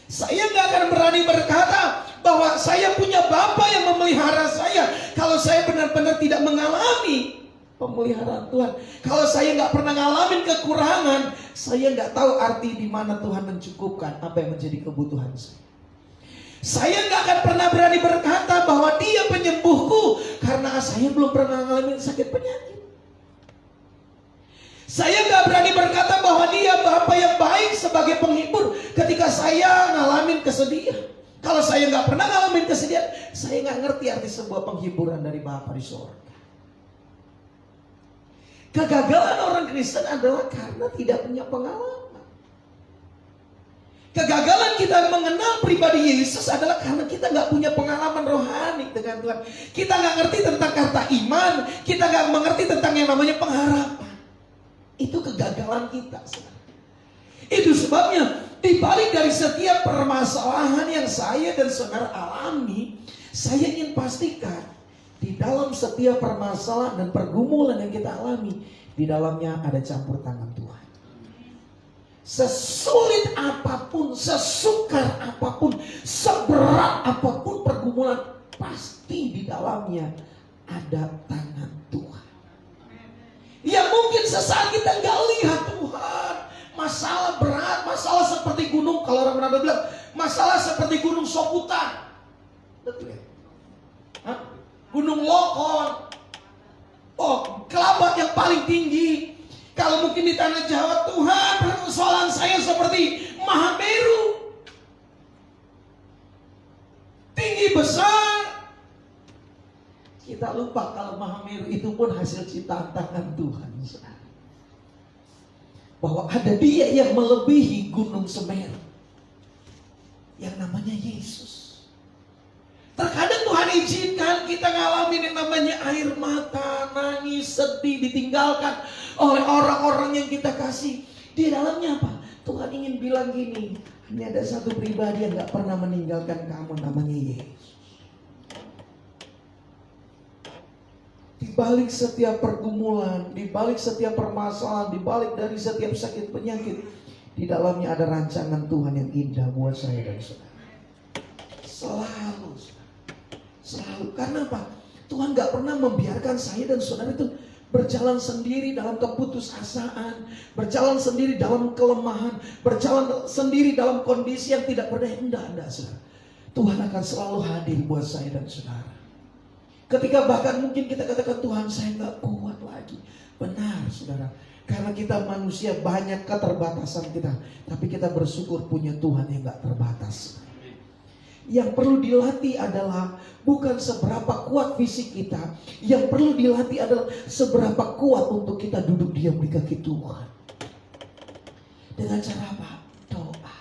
Saya gak akan berani berkata bahwa saya punya Bapa yang memelihara saya kalau saya benar-benar tidak mengalami pemeliharaan Tuhan. Kalau saya gak pernah ngalamin kekurangan, saya gak tahu arti di mana Tuhan mencukupkan apa yang menjadi kebutuhan saya. Saya gak akan pernah berani berkata bahwa dia penyembuhku karena saya belum pernah ngalamin sakit penyakit. Saya gak berani berkata bahwa dia Bapa yang baik sebagai penghibur ketika saya ngalamin kesedihan. Kalau saya gak pernah ngalamin kesedihan, saya gak ngerti arti sebuah penghiburan dari Bapa di surga. Kegagalan orang Kristen adalah karena tidak punya pengalaman. Kegagalan kita mengenal pribadi Yesus adalah karena kita gak punya pengalaman rohani dengan Tuhan. Kita gak ngerti tentang kata iman, kita gak mengerti tentang yang namanya pengharapan. Itu kegagalan kita, saudara. Itu sebabnya dibalik dari setiap permasalahan yang saya dan saudara alami, saya ingin pastikan di dalam setiap permasalahan dan pergumulan yang kita alami, di dalamnya ada campur tangan Tuhan. Sesulit apapun, sesukar apapun, seberat apapun pergumulan, pasti di dalamnya ada tangan Tuhan. Ya mungkin sesaat kita nggak lihat Tuhan, masalah berat, masalah seperti gunung, kalau orang Manado bilang masalah seperti gunung Soputan, betul ya? Hah? Gunung Lokon, oh Kelabat yang paling tinggi. Kalau mungkin di tanah Jawa, Tuhan persoalan saya seperti Mahameru, tinggi besar. Kita lupa kalau Mahameru itu pun hasil ciptaan tangan Tuhan. Bahwa ada dia yang melebihi gunung Semeru, yang namanya Yesus. Terkadang Tuhan izinkan kita ngalamin yang namanya air mata, nangis, sedih, ditinggalkan oleh orang-orang yang kita kasih. Di dalamnya apa? Tuhan ingin bilang gini, hanya ada satu pribadi yang gak pernah meninggalkan kamu, namanya Yesus. Di balik setiap pergumulan, di balik setiap permasalahan, di balik dari setiap sakit penyakit, Di dalamnya ada rancangan Tuhan yang indah buat saya dan saudara. Selalu, selalu. Karena apa? Tuhan gak pernah membiarkan saya dan saudara itu berjalan sendiri dalam keputusasaan, berjalan sendiri dalam kelemahan, berjalan sendiri dalam kondisi yang tidak berdaya. Enggak, saudara. Tuhan akan selalu hadir buat saya dan saudara. Ketika bahkan mungkin kita katakan, Tuhan saya gak kuat lagi. Benar, saudara. Karena kita manusia banyak keterbatasan kita, tapi kita bersyukur punya Tuhan yang gak terbatas. Yang perlu dilatih adalah bukan seberapa kuat fisik kita. Yang perlu dilatih adalah seberapa kuat untuk kita duduk diam di kaki Tuhan. Dengan cara apa? Doa.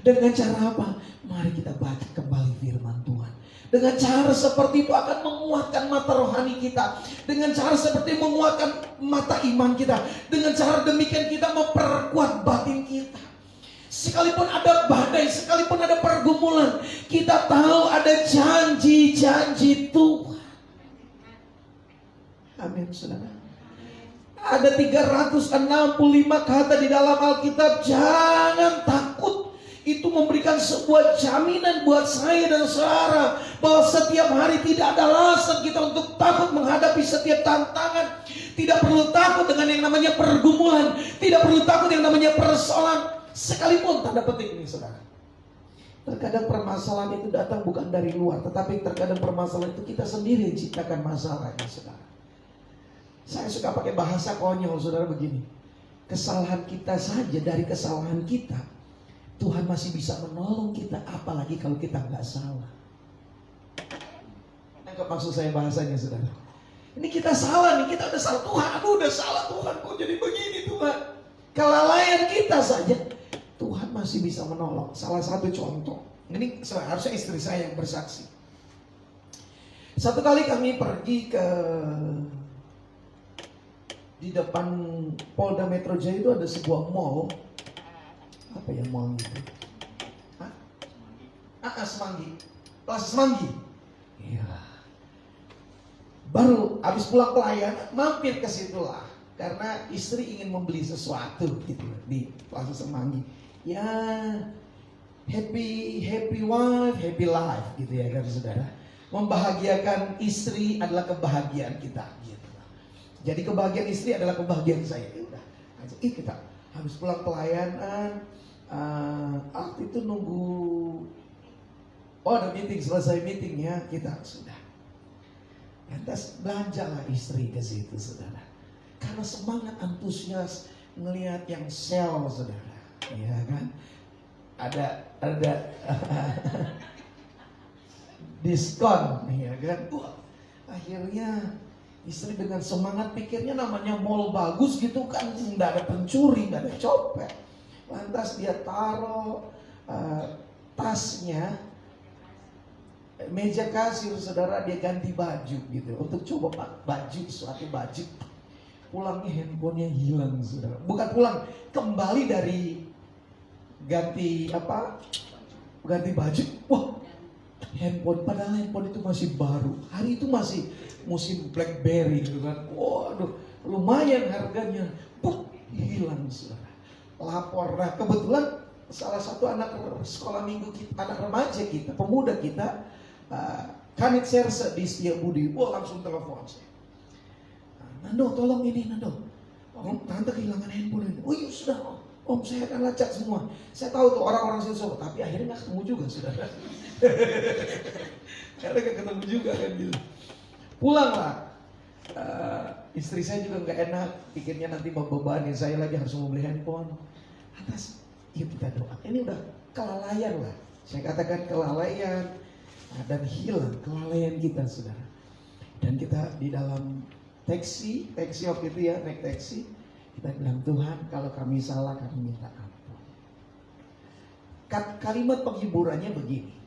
Dengan cara apa? Mari kita baca kembali firman Tuhan. Dengan cara seperti itu akan menguatkan mata rohani kita. Dengan cara seperti itu menguatkan mata iman kita. Dengan cara demikian kita memperkuat batin kita. Sekalipun ada badai, sekalipun ada pergumulan, kita tahu ada janji-janji Tuhan. Amin, saudara. Ada 365 kata di dalam Alkitab. Jangan takut. Itu memberikan sebuah jaminan buat saya dan saudara bahwa setiap hari tidak ada alasan kita untuk takut menghadapi setiap tantangan. Tidak perlu takut dengan yang namanya pergumulan. Tidak perlu takut yang namanya persoalan. Sekalipun tanda petik ini, saudara. Terkadang permasalahan itu datang bukan dari luar, tetapi terkadang permasalahan itu kita sendiri yang ciptakan masalahnya, saudara. Saya suka pakai bahasa konyol, saudara, begini. Kesalahan kita saja, dari kesalahan kita Tuhan masih bisa menolong kita, apalagi kalau kita nggak salah. Nggak maksud saya bahasanya, saudara. Ini kita salah nih, kita udah salah. Tuhan, aku udah salah Tuhan, kok jadi begini Tuhan. Kelalaian kita saja, Tuhan masih bisa menolong. Salah satu contoh, ini harusnya istri saya yang bersaksi. Satu kali kami pergi di depan Polda Metro Jaya itu ada sebuah mall. Apa ya mall itu? Semanggi. Plaza Semanggi. Iya. Baru habis pulang pelayan, mampir ke situlah. Karena istri ingin membeli sesuatu gitu di Plaza Semanggi. Ya, happy wife, happy life gitu ya kan saudara. Membahagiakan istri adalah kebahagiaan kita gitu. Jadi kebahagiaan istri adalah kebahagiaan saya. Ya udah, kita habis pulang pelayanan, waktu itu nunggu, ada meeting, selesai meeting ya kita sudah. Lantas belanjalah istri ke situ, saudara. Karena semangat antusias ngelihat yang sale, saudara, ya kan? Ada diskon, ya kan? Akhirnya istri dengan semangat pikirnya namanya mall bagus gitu kan, nggak ada pencuri, nggak ada copet. Lantas dia taruh tasnya, meja kasir, saudara, dia ganti baju gitu untuk coba baju, suatu baju. Pulangnya handphonenya hilang, saudara. Bukan pulang, kembali dari ganti baju. Wah, handphone, padahal handphone itu masih baru. Hari itu masih musim BlackBerry gitu kan. Waduh, lumayan harganya. Hilang, saudara. Lapor. Nah, kebetulan salah satu anak sekolah minggu kita, anak remaja kita, pemuda kita, Kanit Serse di Setiabudi. Langsung telepon saya. Nando, tolong ini Nando. Tante kehilangan handphone ini. Oh iya sudah Om, saya akan lacak semua. Saya tahu tuh orang-orang sini, tapi akhirnya nggak ketemu juga, saudara. Karena nggak ketemu juga kan gitu. Pulanglah. Istri saya juga nggak enak, pikirnya nanti membebanin saya lagi harus membeli handphone. Atas, yuk kita doa. Ini udah kelalaian lah. Saya katakan kelalaian dan hilang kelalaian kita, saudara. Dan kita di dalam taksi waktu itu ya, naik taksi, kita bilang, Tuhan kalau kami salah kami minta ampun. Kalimat penghiburannya begini,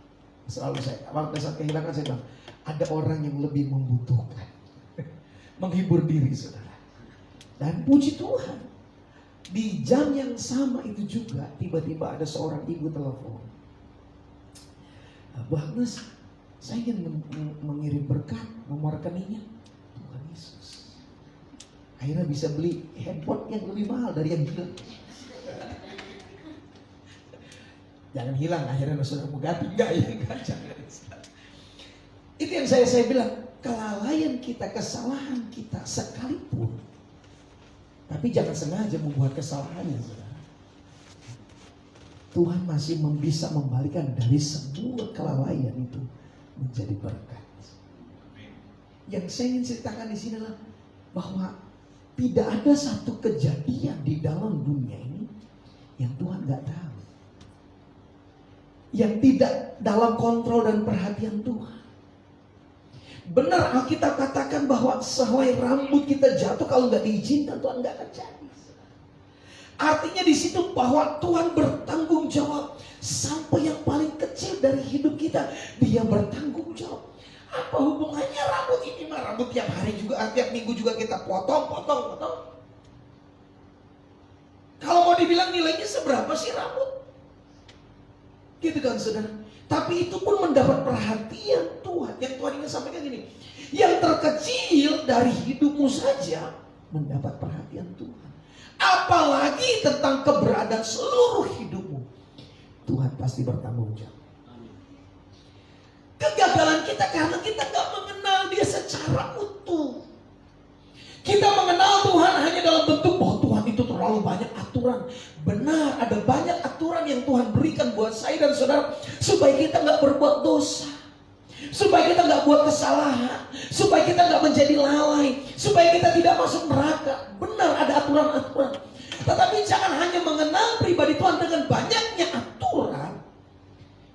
selalu saya, waktu saat kehilangan saya bilang, ada orang yang lebih membutuhkan. Menghibur diri, saudara. Dan puji Tuhan, di jam yang sama itu juga tiba-tiba ada seorang ibu telepon, Bu Agnes, saya ingin mengirim berkat, nomor rekeningnya. Tuhan Yesus, akhirnya bisa beli handphone yang lebih mahal dari yang hilang. Jangan hilang akhirnya saudara mau ganti. Enggak ya, enggak, jangan. Itu yang saya bilang, kelalaian kita, kesalahan kita sekalipun, tapi jangan sengaja membuat kesalahannya, saudara. Tuhan masih bisa membalikan dari semua kelalaian itu menjadi berkat. Yang saya ingin ceritakan di sini adalah bahwa tidak ada satu kejadian di dalam dunia ini yang Tuhan gak tahu, yang tidak dalam kontrol dan perhatian Tuhan. Benar Alkitab katakan bahwa sehelai rambut kita jatuh, kalau gak diizinkan Tuhan gak akan jadi. Artinya di situ bahwa Tuhan bertanggung jawab sampai yang paling kecil dari hidup kita, Dia bertanggung jawab. Apa hubungannya rambut ini mah? Rambut tiap hari juga, tiap minggu juga kita potong. Kalau mau dibilang nilainya seberapa sih rambut? Gitu kan saudara. Tapi itu pun mendapat perhatian Tuhan. Yang Tuhan ingin sampaikan gini, yang terkecil dari hidupmu saja mendapat perhatian Tuhan. Apalagi tentang keberadaan seluruh hidupmu, Tuhan pasti bertanggung jawab. Kegagalan kita karena kita gak mengenal Dia secara utuh. Kita mengenal Tuhan hanya dalam bentuk bahwa Tuhan itu terlalu banyak aturan. Benar, ada banyak aturan yang Tuhan berikan buat saya dan saudara, supaya kita gak berbuat dosa, supaya kita gak buat kesalahan, supaya kita gak menjadi lalai, supaya kita tidak masuk neraka. Benar, ada aturan-aturan. Tetapi jangan hanya mengenal pribadi Tuhan dengan banyaknya aturan,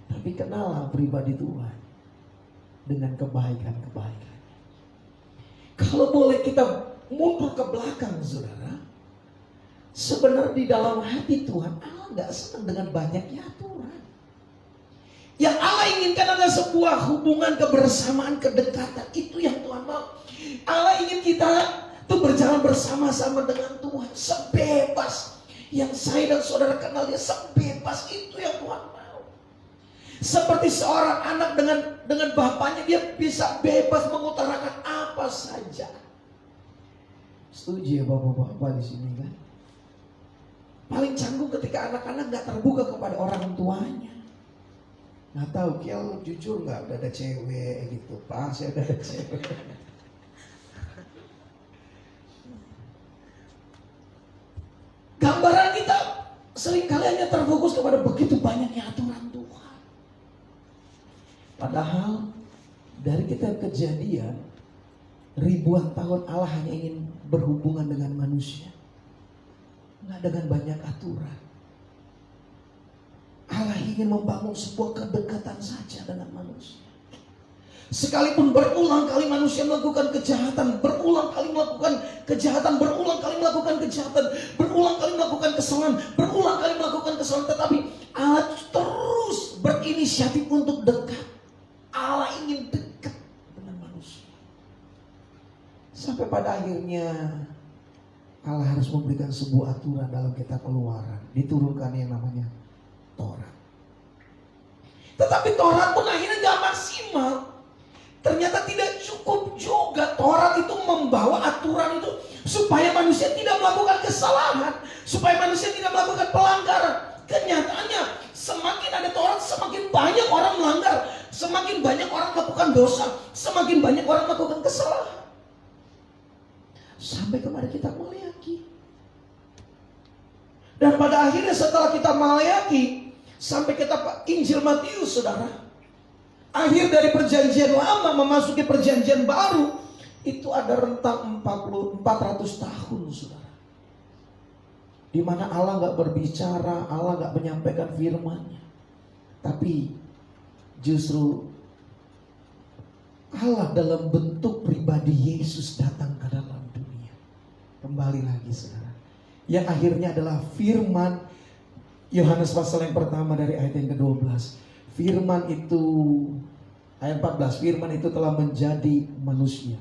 tapi kenallah pribadi Tuhan dengan kebaikan-kebaikan. Kalau boleh kita mundur ke belakang, saudara, sebenarnya di dalam hati Tuhan, Allah gak senang dengan banyaknya aturan. Yang Allah inginkan adalah sebuah hubungan kebersamaan, kedekatan. Itu yang Tuhan mau. Allah ingin kita tuh berjalan bersama-sama dengan Tuhan, sebebas yang saya dan saudara kenal Dia, sebebas itu yang Tuhan mau. Seperti seorang anak dengan bapaknya, dia bisa bebas mengutarakan apa saja. Setuju ya bapak-bapak di sini kan? Paling canggung ketika anak-anak gak terbuka kepada orang tuanya. Nggak tahu, Kiel jujur nggak udah ada cewek gitu, Pak, saya udah ada cewek. Gambaran kita seringkali hanya terfokus kepada begitu banyaknya aturan Tuhan. Padahal dari kita kejadian, ribuan tahun Allah hanya ingin berhubungan dengan manusia, nggak dengan banyak aturan. Allah ingin membangun sebuah kedekatan saja dengan manusia. Sekalipun berulang kali manusia melakukan kejahatan, berulang kali melakukan kejahatan, berulang kali melakukan kejahatan, berulang kali melakukan kesalahan, berulang kali melakukan kesalahan, tetapi Allah terus berinisiatif untuk dekat. Allah ingin dekat dengan manusia. Sampai pada akhirnya Allah harus memberikan sebuah aturan dalam kitab Keluaran. Diturunkan yang namanya Taurat. Tetapi Taurat pun akhirnya gak maksimal. Ternyata tidak cukup juga. Taurat itu membawa aturan itu supaya manusia tidak melakukan kesalahan, supaya manusia tidak melakukan pelanggaran. Kenyataannya semakin ada Taurat, semakin banyak orang melanggar, semakin banyak orang melakukan dosa, semakin banyak orang melakukan kesalahan. Sampai kepada kita Maleakhi. Dan pada akhirnya setelah kita Maleakhi, sampai kita Injil Matius, saudara, akhir dari perjanjian lama memasuki perjanjian baru, itu ada rentang 400 tahun, saudara, di mana Allah gak berbicara, Allah gak menyampaikan firman-Nya, tapi justru Allah dalam bentuk pribadi Yesus datang ke dalam dunia. Kembali lagi, saudara, yang akhirnya adalah firman. Yohanes pasal yang pertama dari ayat yang ke-12, firman itu, ayat 14, firman itu telah menjadi manusia.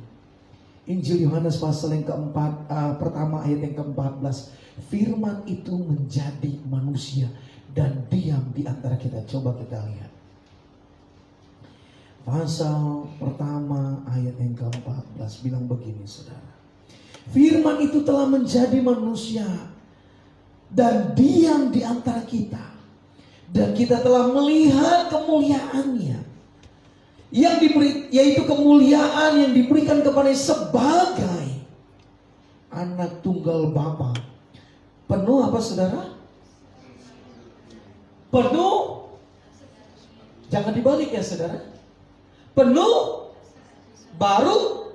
Injil Yohanes pasal yang pertama ayat yang ke-14, firman itu menjadi manusia dan diam di antara kita. Coba kita lihat pasal pertama ayat yang ke-14, bilang begini, saudara, firman itu telah menjadi manusia dan diam di antara kita, Dan kita telah melihat kemuliaannya yang diberi, yaitu kemuliaan yang diberikan kepada sebagai anak tunggal Bapa. Penuh apa saudara? Penuh. Jangan dibalik ya saudara. Penuh, baru,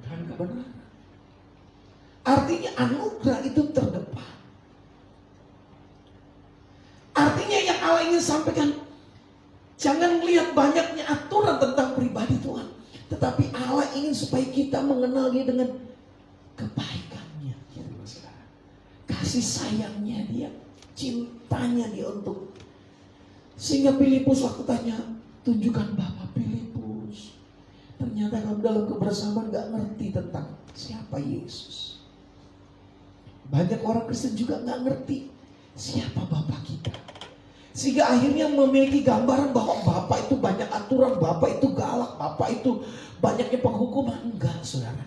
dan kebenaran. Artinya anugerah itu terdepan. Artinya yang Allah ingin sampaikan, jangan melihat banyaknya aturan tentang pribadi Tuhan, tetapi Allah ingin supaya kita mengenal Dia dengan kebaikannya, kasih sayangnya Dia, cintanya Dia untuk. Sehingga Filipus waktu tanya, tunjukkan Bapa. Filipus, ternyata kamu dalam kebersamaan gak ngerti tentang siapa Yesus. Banyak orang Kristen juga gak ngerti siapa Bapa kita. Sehingga akhirnya memiliki gambaran bahwa Bapa itu banyak aturan, Bapa itu galak, Bapa itu banyaknya penghukuman. Enggak saudara.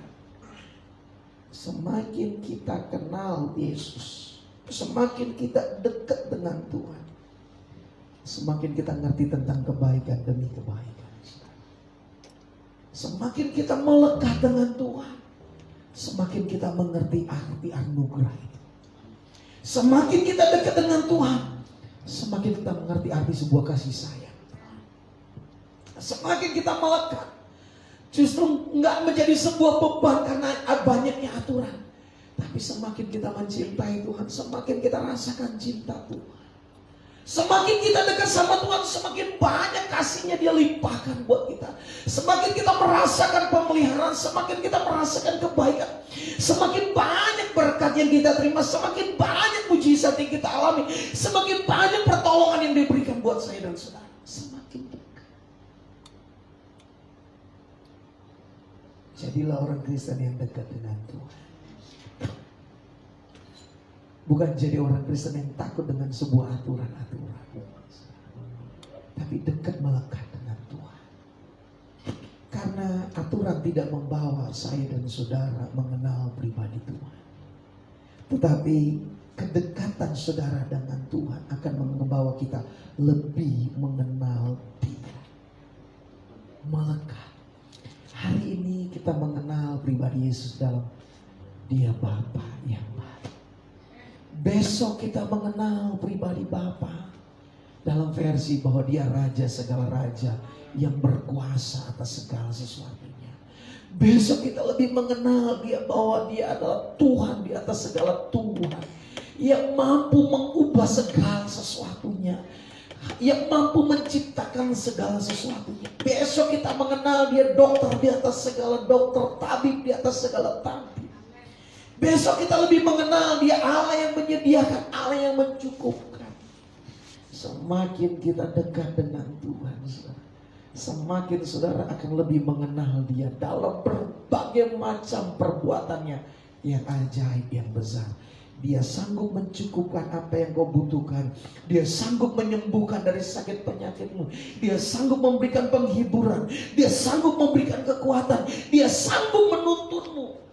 Semakin kita kenal Yesus, semakin kita dekat dengan Tuhan, semakin kita ngerti tentang kebaikan demi kebaikan. Semakin kita melekat dengan Tuhan, semakin kita mengerti arti anugerah itu. Semakin kita dekat dengan Tuhan, semakin kita mengerti arti sebuah kasih sayang. Semakin kita melekat, justru nggak menjadi sebuah beban karena banyaknya aturan. Tapi semakin kita mencintai Tuhan, semakin kita rasakan cinta Tuhan. Semakin kita dekat sama Tuhan, semakin banyak kasihnya Dia limpahkan buat kita. Semakin kita merasakan pemeliharaan, semakin kita merasakan kebaikan, semakin banyak berkat yang kita terima, semakin banyak mujizat yang kita alami, semakin banyak pertolongan yang diberikan buat saya dan saudara. Semakin dekat. Jadilah orang Kristen yang dekat dengan Tuhan. Bukan jadi orang Kristen yang takut dengan sebuah aturan-aturan, tapi dekat melekat dengan Tuhan. Karena aturan tidak membawa saya dan saudara mengenal pribadi Tuhan, tetapi kedekatan saudara dengan Tuhan akan membawa kita lebih mengenal Dia, melekat. Hari ini kita mengenal pribadi Yesus dalam Dia Bapa yang baik. Besok kita mengenal pribadi Bapa dalam versi bahwa Dia Raja segala raja yang berkuasa atas segala sesuatunya. Besok kita lebih mengenal Dia bahwa Dia adalah Tuhan di atas segala Tuhan, yang mampu mengubah segala sesuatunya, yang mampu menciptakan segala sesuatunya. Besok kita mengenal Dia dokter di atas segala dokter, tabib di atas segala tabib. Besok kita lebih mengenal Dia Allah yang menyediakan, Allah yang mencukupkan. Semakin kita dekat dengan Tuhan, semakin saudara akan lebih mengenal Dia dalam berbagai macam perbuatannya yang ajaib, yang besar. Dia sanggup mencukupkan apa yang kau butuhkan. Dia sanggup menyembuhkan dari sakit penyakitmu. Dia sanggup memberikan penghiburan. Dia sanggup memberikan kekuatan. Dia sanggup menuntunmu.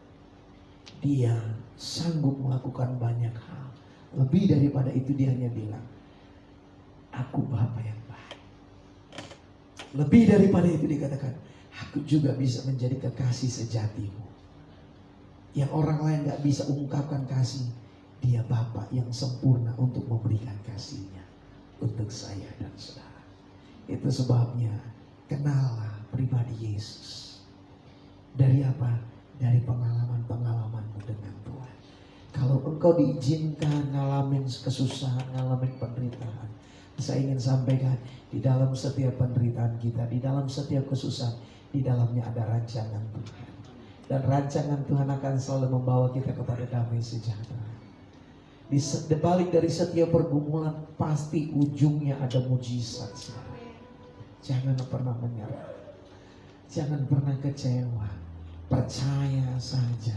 Dia sanggup melakukan banyak hal. Lebih daripada itu, Dia hanya bilang, aku Bapa yang baik. Lebih daripada itu dikatakan, aku juga bisa menjadi kekasih sejatimu. Yang orang lain gak bisa ungkapkan kasih, Dia Bapa yang sempurna untuk memberikan kasih-Nya untuk saya dan saudara. Itu sebabnya kenallah pribadi Yesus. Dari apa? Dari pengalaman-pengalamanmu dengan Tuhan. Kalau engkau diizinkan ngalamin kesusahan, ngalamin penderitaan, saya ingin sampaikan, di dalam setiap penderitaan kita, di dalam setiap kesusahan, di dalamnya ada rancangan Tuhan. Dan rancangan Tuhan akan selalu membawa kita kepada damai sejahtera. Di balik dari setiap pergumulan, pasti ujungnya ada mujizat. Jangan pernah menyerah, jangan pernah kecewa. Percaya saja.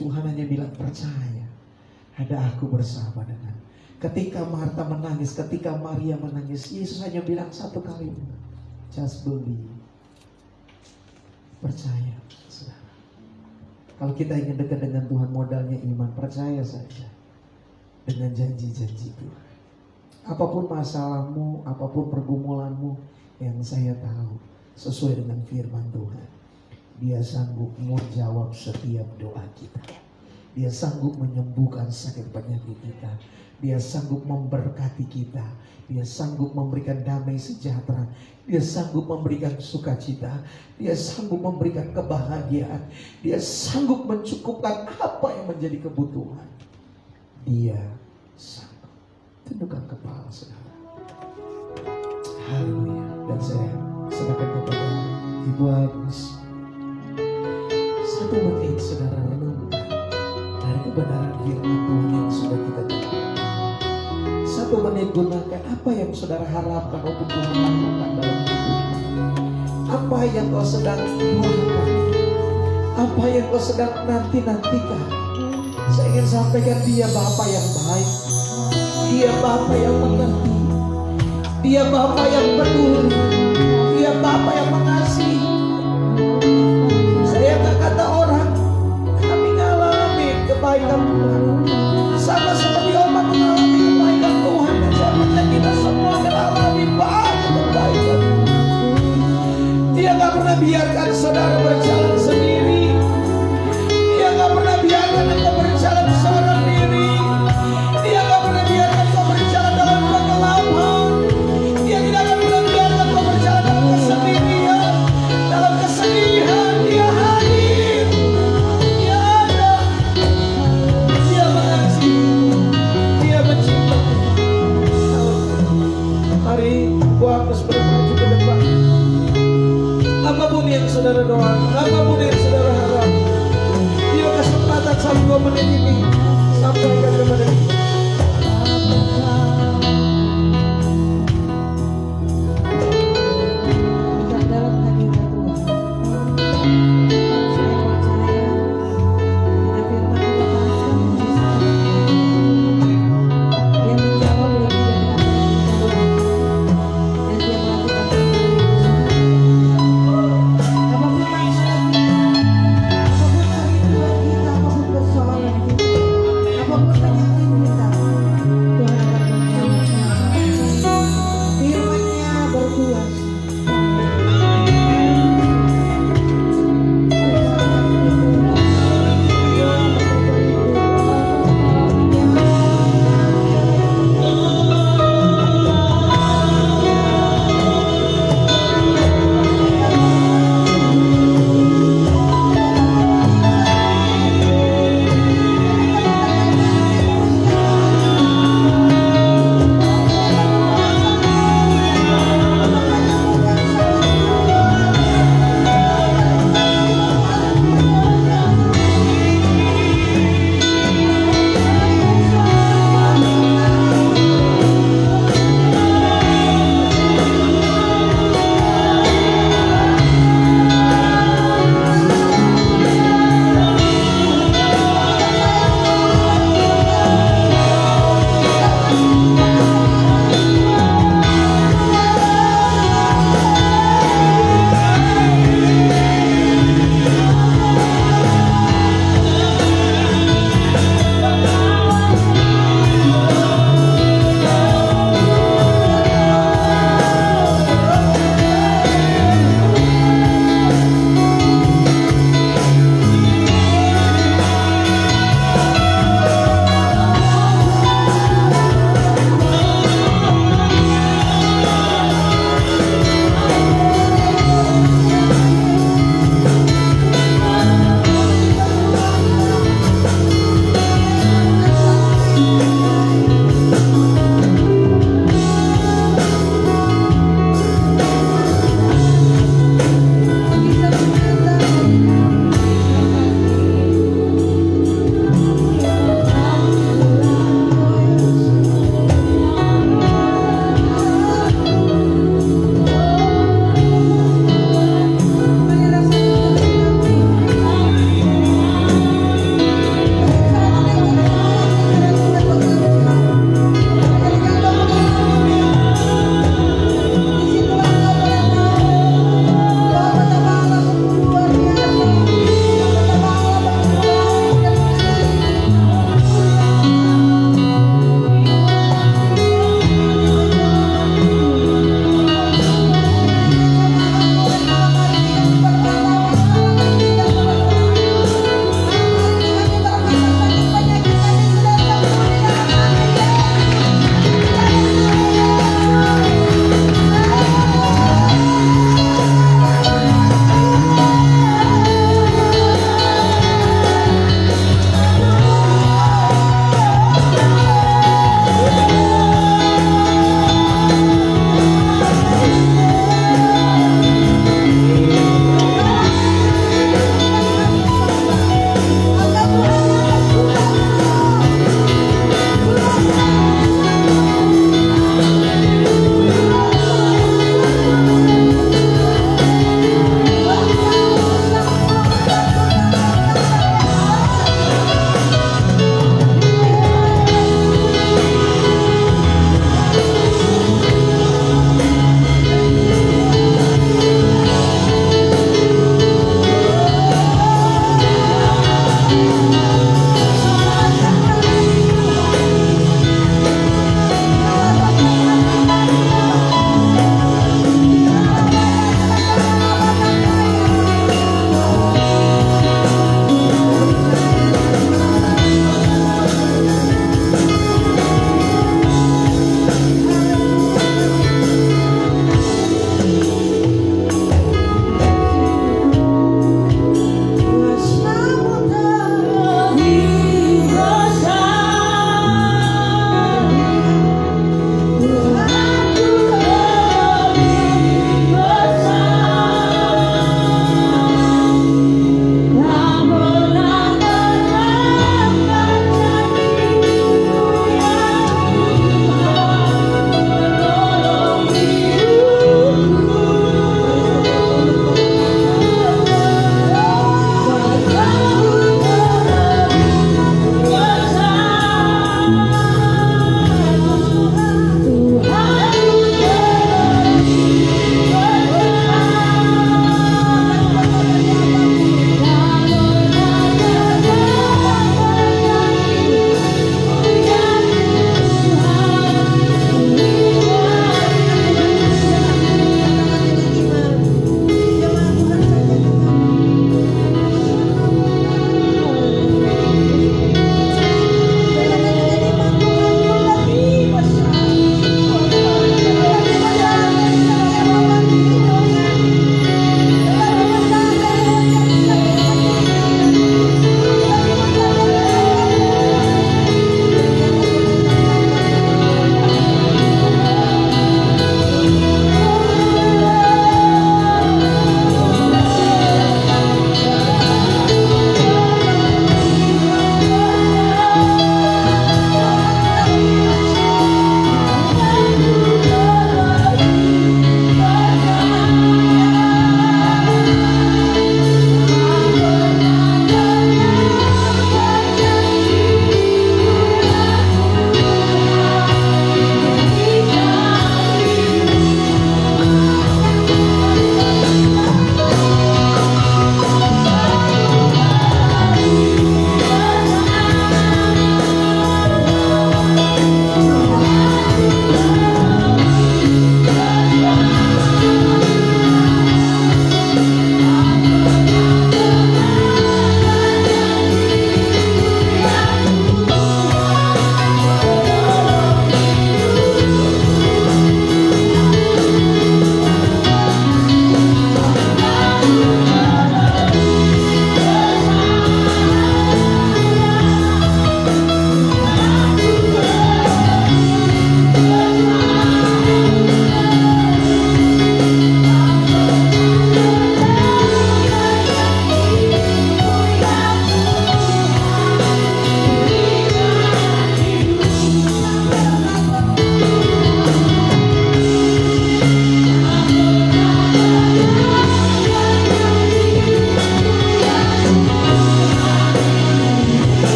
Tuhan hanya bilang percaya. Ada aku bersama dengan. Ketika Marta menangis, ketika Maria menangis, Yesus hanya bilang satu kalimat. Just believe. Percaya. Saudara. Kalau kita ingin dekat dengan Tuhan, modalnya iman. Percaya saja dengan janji-janji Tuhan. Apapun masalahmu, apapun pergumulanmu, yang saya tahu sesuai dengan firman Tuhan, Dia sanggup menjawab setiap doa kita. Dia sanggup menyembuhkan sakit penyakit kita. Dia sanggup memberkati kita. Dia sanggup memberikan damai sejahtera. Dia sanggup memberikan sukacita. Dia sanggup memberikan kebahagiaan. Dia sanggup mencukupkan apa yang menjadi kebutuhan. Dia sanggup. Tundukkan kepala saudara. Haleluya. Dan saya serahkan kepada Ibu Agnes. 1 menit saudara renungkan dari kebenaran firman Tuhan yang sudah kita dengar. 1 menit gunakan apa yang saudara harapkan untuk Tuhan lakukan dalam hidup. Apa yang kau sedang doakan, apa yang kau sedang nantikan. Saya ingin sampaikan, Dia Bapa yang baik, Dia Bapa yang mengerti, Dia Bapa yang peduli, Dia Bapa yang mengasihi. Saya tak kata orang, kami ngalami kebaikan Tuhan, sama seperti Oma mengalami kebaikan Tuhan. Dan saya percaya kita semua mengalami banyak kebaikan. Dia gak pernah biarkan saudara berjalan sendiri. Dia gak pernah biarkan engkau berjalan seorang diri. Dia gak pernah biarkan kau berjalan dalam kegelapan. Dia tidak akan pernah biarkan kau berjalan dalam kesendirian, dalam kesedihan. Dia hadir, Dia ada, Dia mengasihi, Dia mencintai. Mari Agnes bermaju ke depan. Apapun yang saudara doakan, apapun yang saudara harap, dia kesempatan 1-2 menit ini sampaikan kepada kita. Bukan dalam hadirat Tuhan. Saya percaya bila firman Tuhan pasti mujizat. Dia menjawab lebih dari apa yang kita doakan. Dan Dia melakukan Apapun masalah kita, apapun kerinduan kita, apapun persoalan kita, apapun penyakit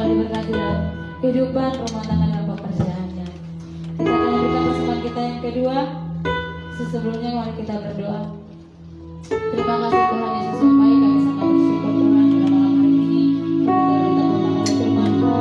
selalu diberkati dalam kehidupan rumah tangga dan pekerjaannya. Kita akan lanjutkan persembahan kita yang kedua. Sebelumnya mari kita berdoa. Terima kasih Tuhan Yesus yang baik, kami sangat bersyukur Tuhan pada malam hari ini kami telah datang Firman-Mu,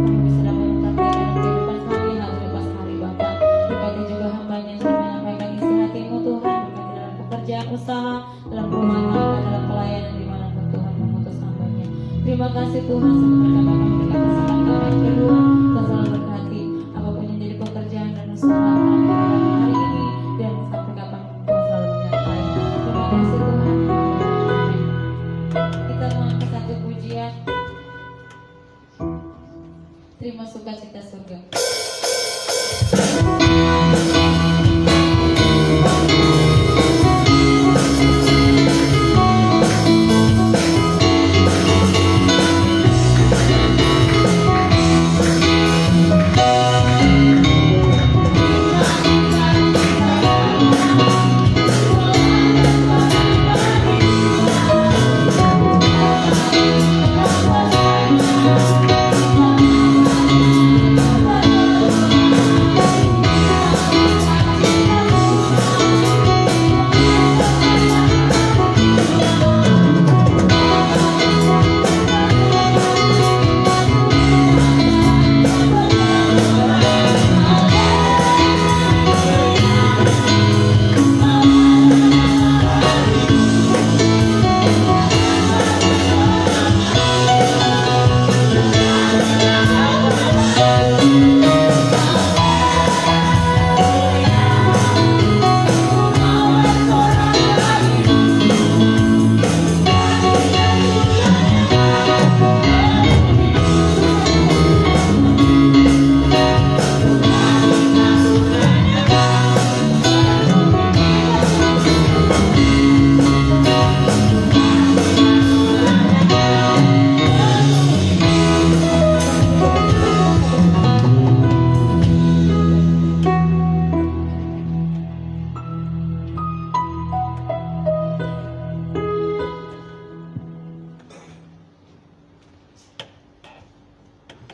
kami bisa dapat mempraktikkan kehidupan kami hari lepas hari Bapa. Berkati juga hamba-Nya yang sudah menyampaikan isi hati-Mu Tuhan, berkati dalam pekerjaan usaha, dalam rumah tangga, dalam pelayanan dimanapun Tuhan mengutus hamba-Nya. Terima kasih Tuhan sebelum kami berikan persembahan kami yang kedua, Tuhan selalu berkati apapun yang jadi pekerjaan dan usaha kami dalam hari ini dan sampai kapan Tuhan selalu menyertai. Terima kasih Tuhan. Kita mengangkat satu pujian. Terima sukacita surga.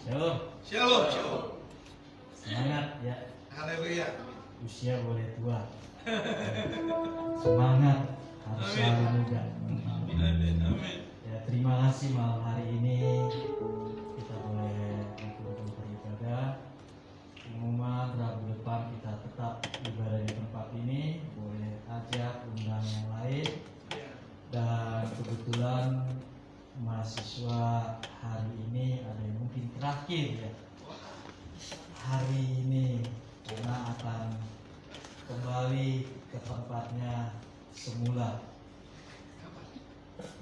Shalom. Shalom, shalom. Semangat ya. Haleluya. Usia boleh tua. Semangat harus Amin. selalu muda. Amin, amin. Ya, terima kasih malam hari ini kita boleh berkumpul beribadah. Pengumuman Rabu depan kita tetap ibadah di tempat ini. Boleh ajak undang yang lain. Dan kebetulan mahasiswa hari ini ada yang mungkin terakhir ya hari ini karena akan kembali ke tempatnya semula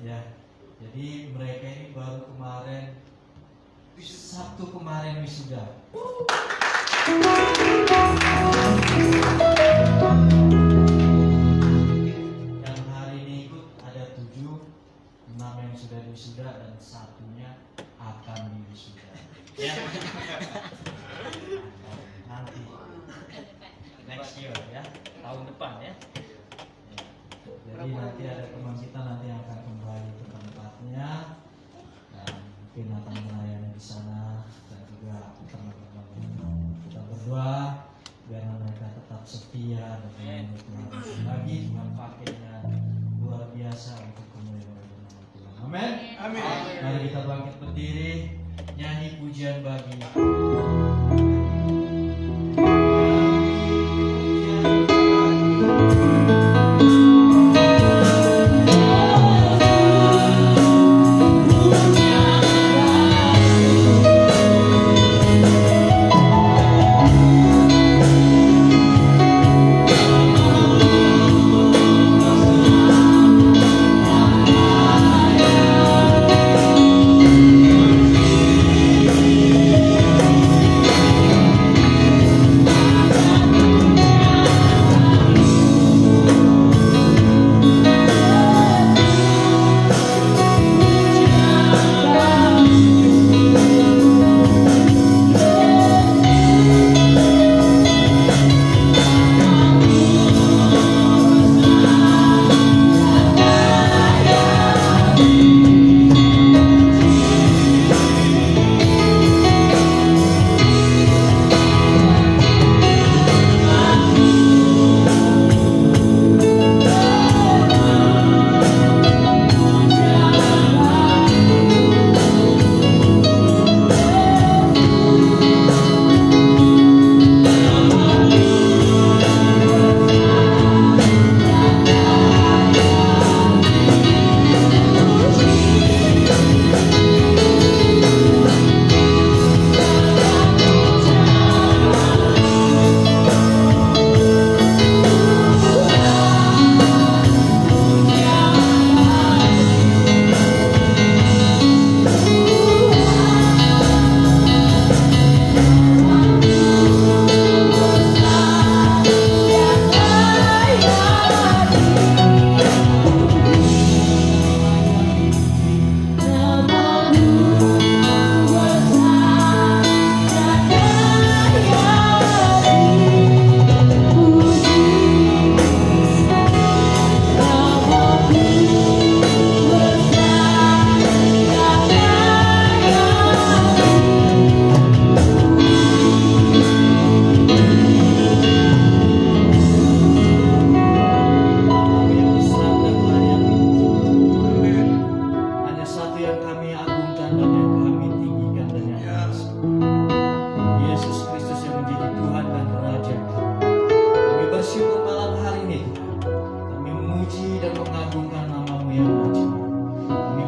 ya. Jadi mereka ini baru kemarin Sabtu kemarin wisuda. Yang hari ini ikut ada 7, 6 yang sudah diwisuda dan satunya akan diwisuda. Ya. Nanti next year ya, tahun depan ya. Jadi nanti ada teman kita nanti yang akan kembali ke tempatnya dan mungkin akan melayani di sana dan juga teman-teman. Kita berdoa biar mereka tetap setia dan melayani lagi dengan pakainya luar biasa untuk kemuliaan nama Tuhan. Amin. Amin. Mari kita bangkit berdiri, nyanyi pujian bagi Amin.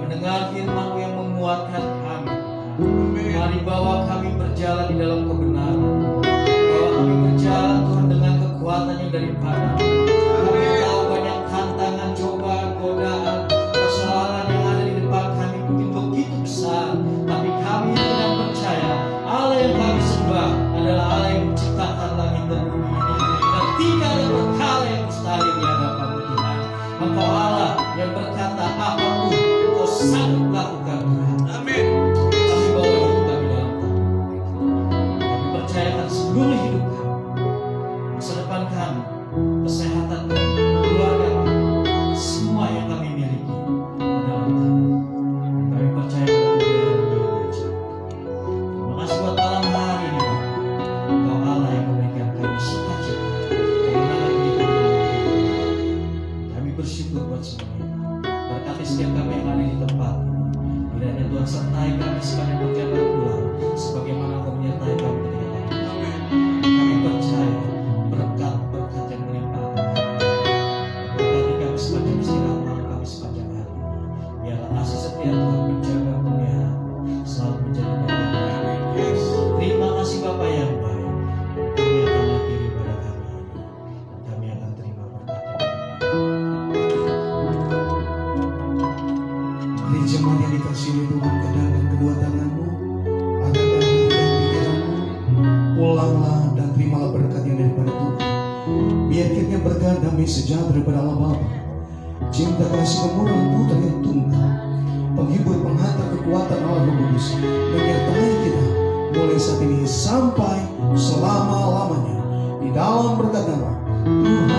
mendengar firman yang menguatkan kami. Mari bawa kami berjalan di dalam kebenaran. Bawa kami berjalan Tuhan dengan kekuatan yang daripada. Kami tahu banyak tantangan, cobaan, godaan, persoalan yang ada di depan kami mungkin begitu besar. Tapi kami tidak percaya Allah yang kami sembah adalah Allah yang menciptakan langit dan bumi ini. Dan tidak ada perkara yang mustahil di hadapan Tuhan. Engkau Allah yang berkata apapun Engkau sanggup lakukan Tuhan. Amin. Kami bawa hidup kami dalam tangan. Kami percayakan seluruh hidup kami, masa depan kami, kesehatan kami, keluarga kami, semua yang kami miliki ke dalam tangan. Kami percaya pada pemeliharaan yang wajib. Terima kasih buat malam hari ini, Bapa. Engkau Allah yang memberikan kami sukacita, kemenangan di dalam hidup. Kami bersyukur buat semua itu. Berkati setiap kami yang ada di tempat ini. Kiranya Tuhan sertai kami sepanjang perjalanan pulang, sebagaimana Engkau menyertai kami ketika kami. Kami percaya berkat-berkat yang melimpah akan kami. Berkati kami sepanjang istirahat malam kami sepanjang hari ini. Biarlah kasih setia Tuhan menjaga pelihara selalu menjadi bagian kami. Terima kasih Bapa yang baik. Kami akan akhiri ibadah kami ini dan kami akan terima berkat yang Mari jemaat yang dikasihi Tuhan, kedangkan kedua tanganmu, angkatkan hati dan pikiranmu, pulanglah dan terimalah berkat yang daripada Tuhan. Biar kiranya berkat damai sejahtera daripada Allah Bapa, cinta kasih kemurahan Putra yang tunggal, penghibur penghantar kekuatan Allah Roh Kudus, menyertai kita mulai saat ini sampai selama-lamanya di dalam berkat nama Tuhan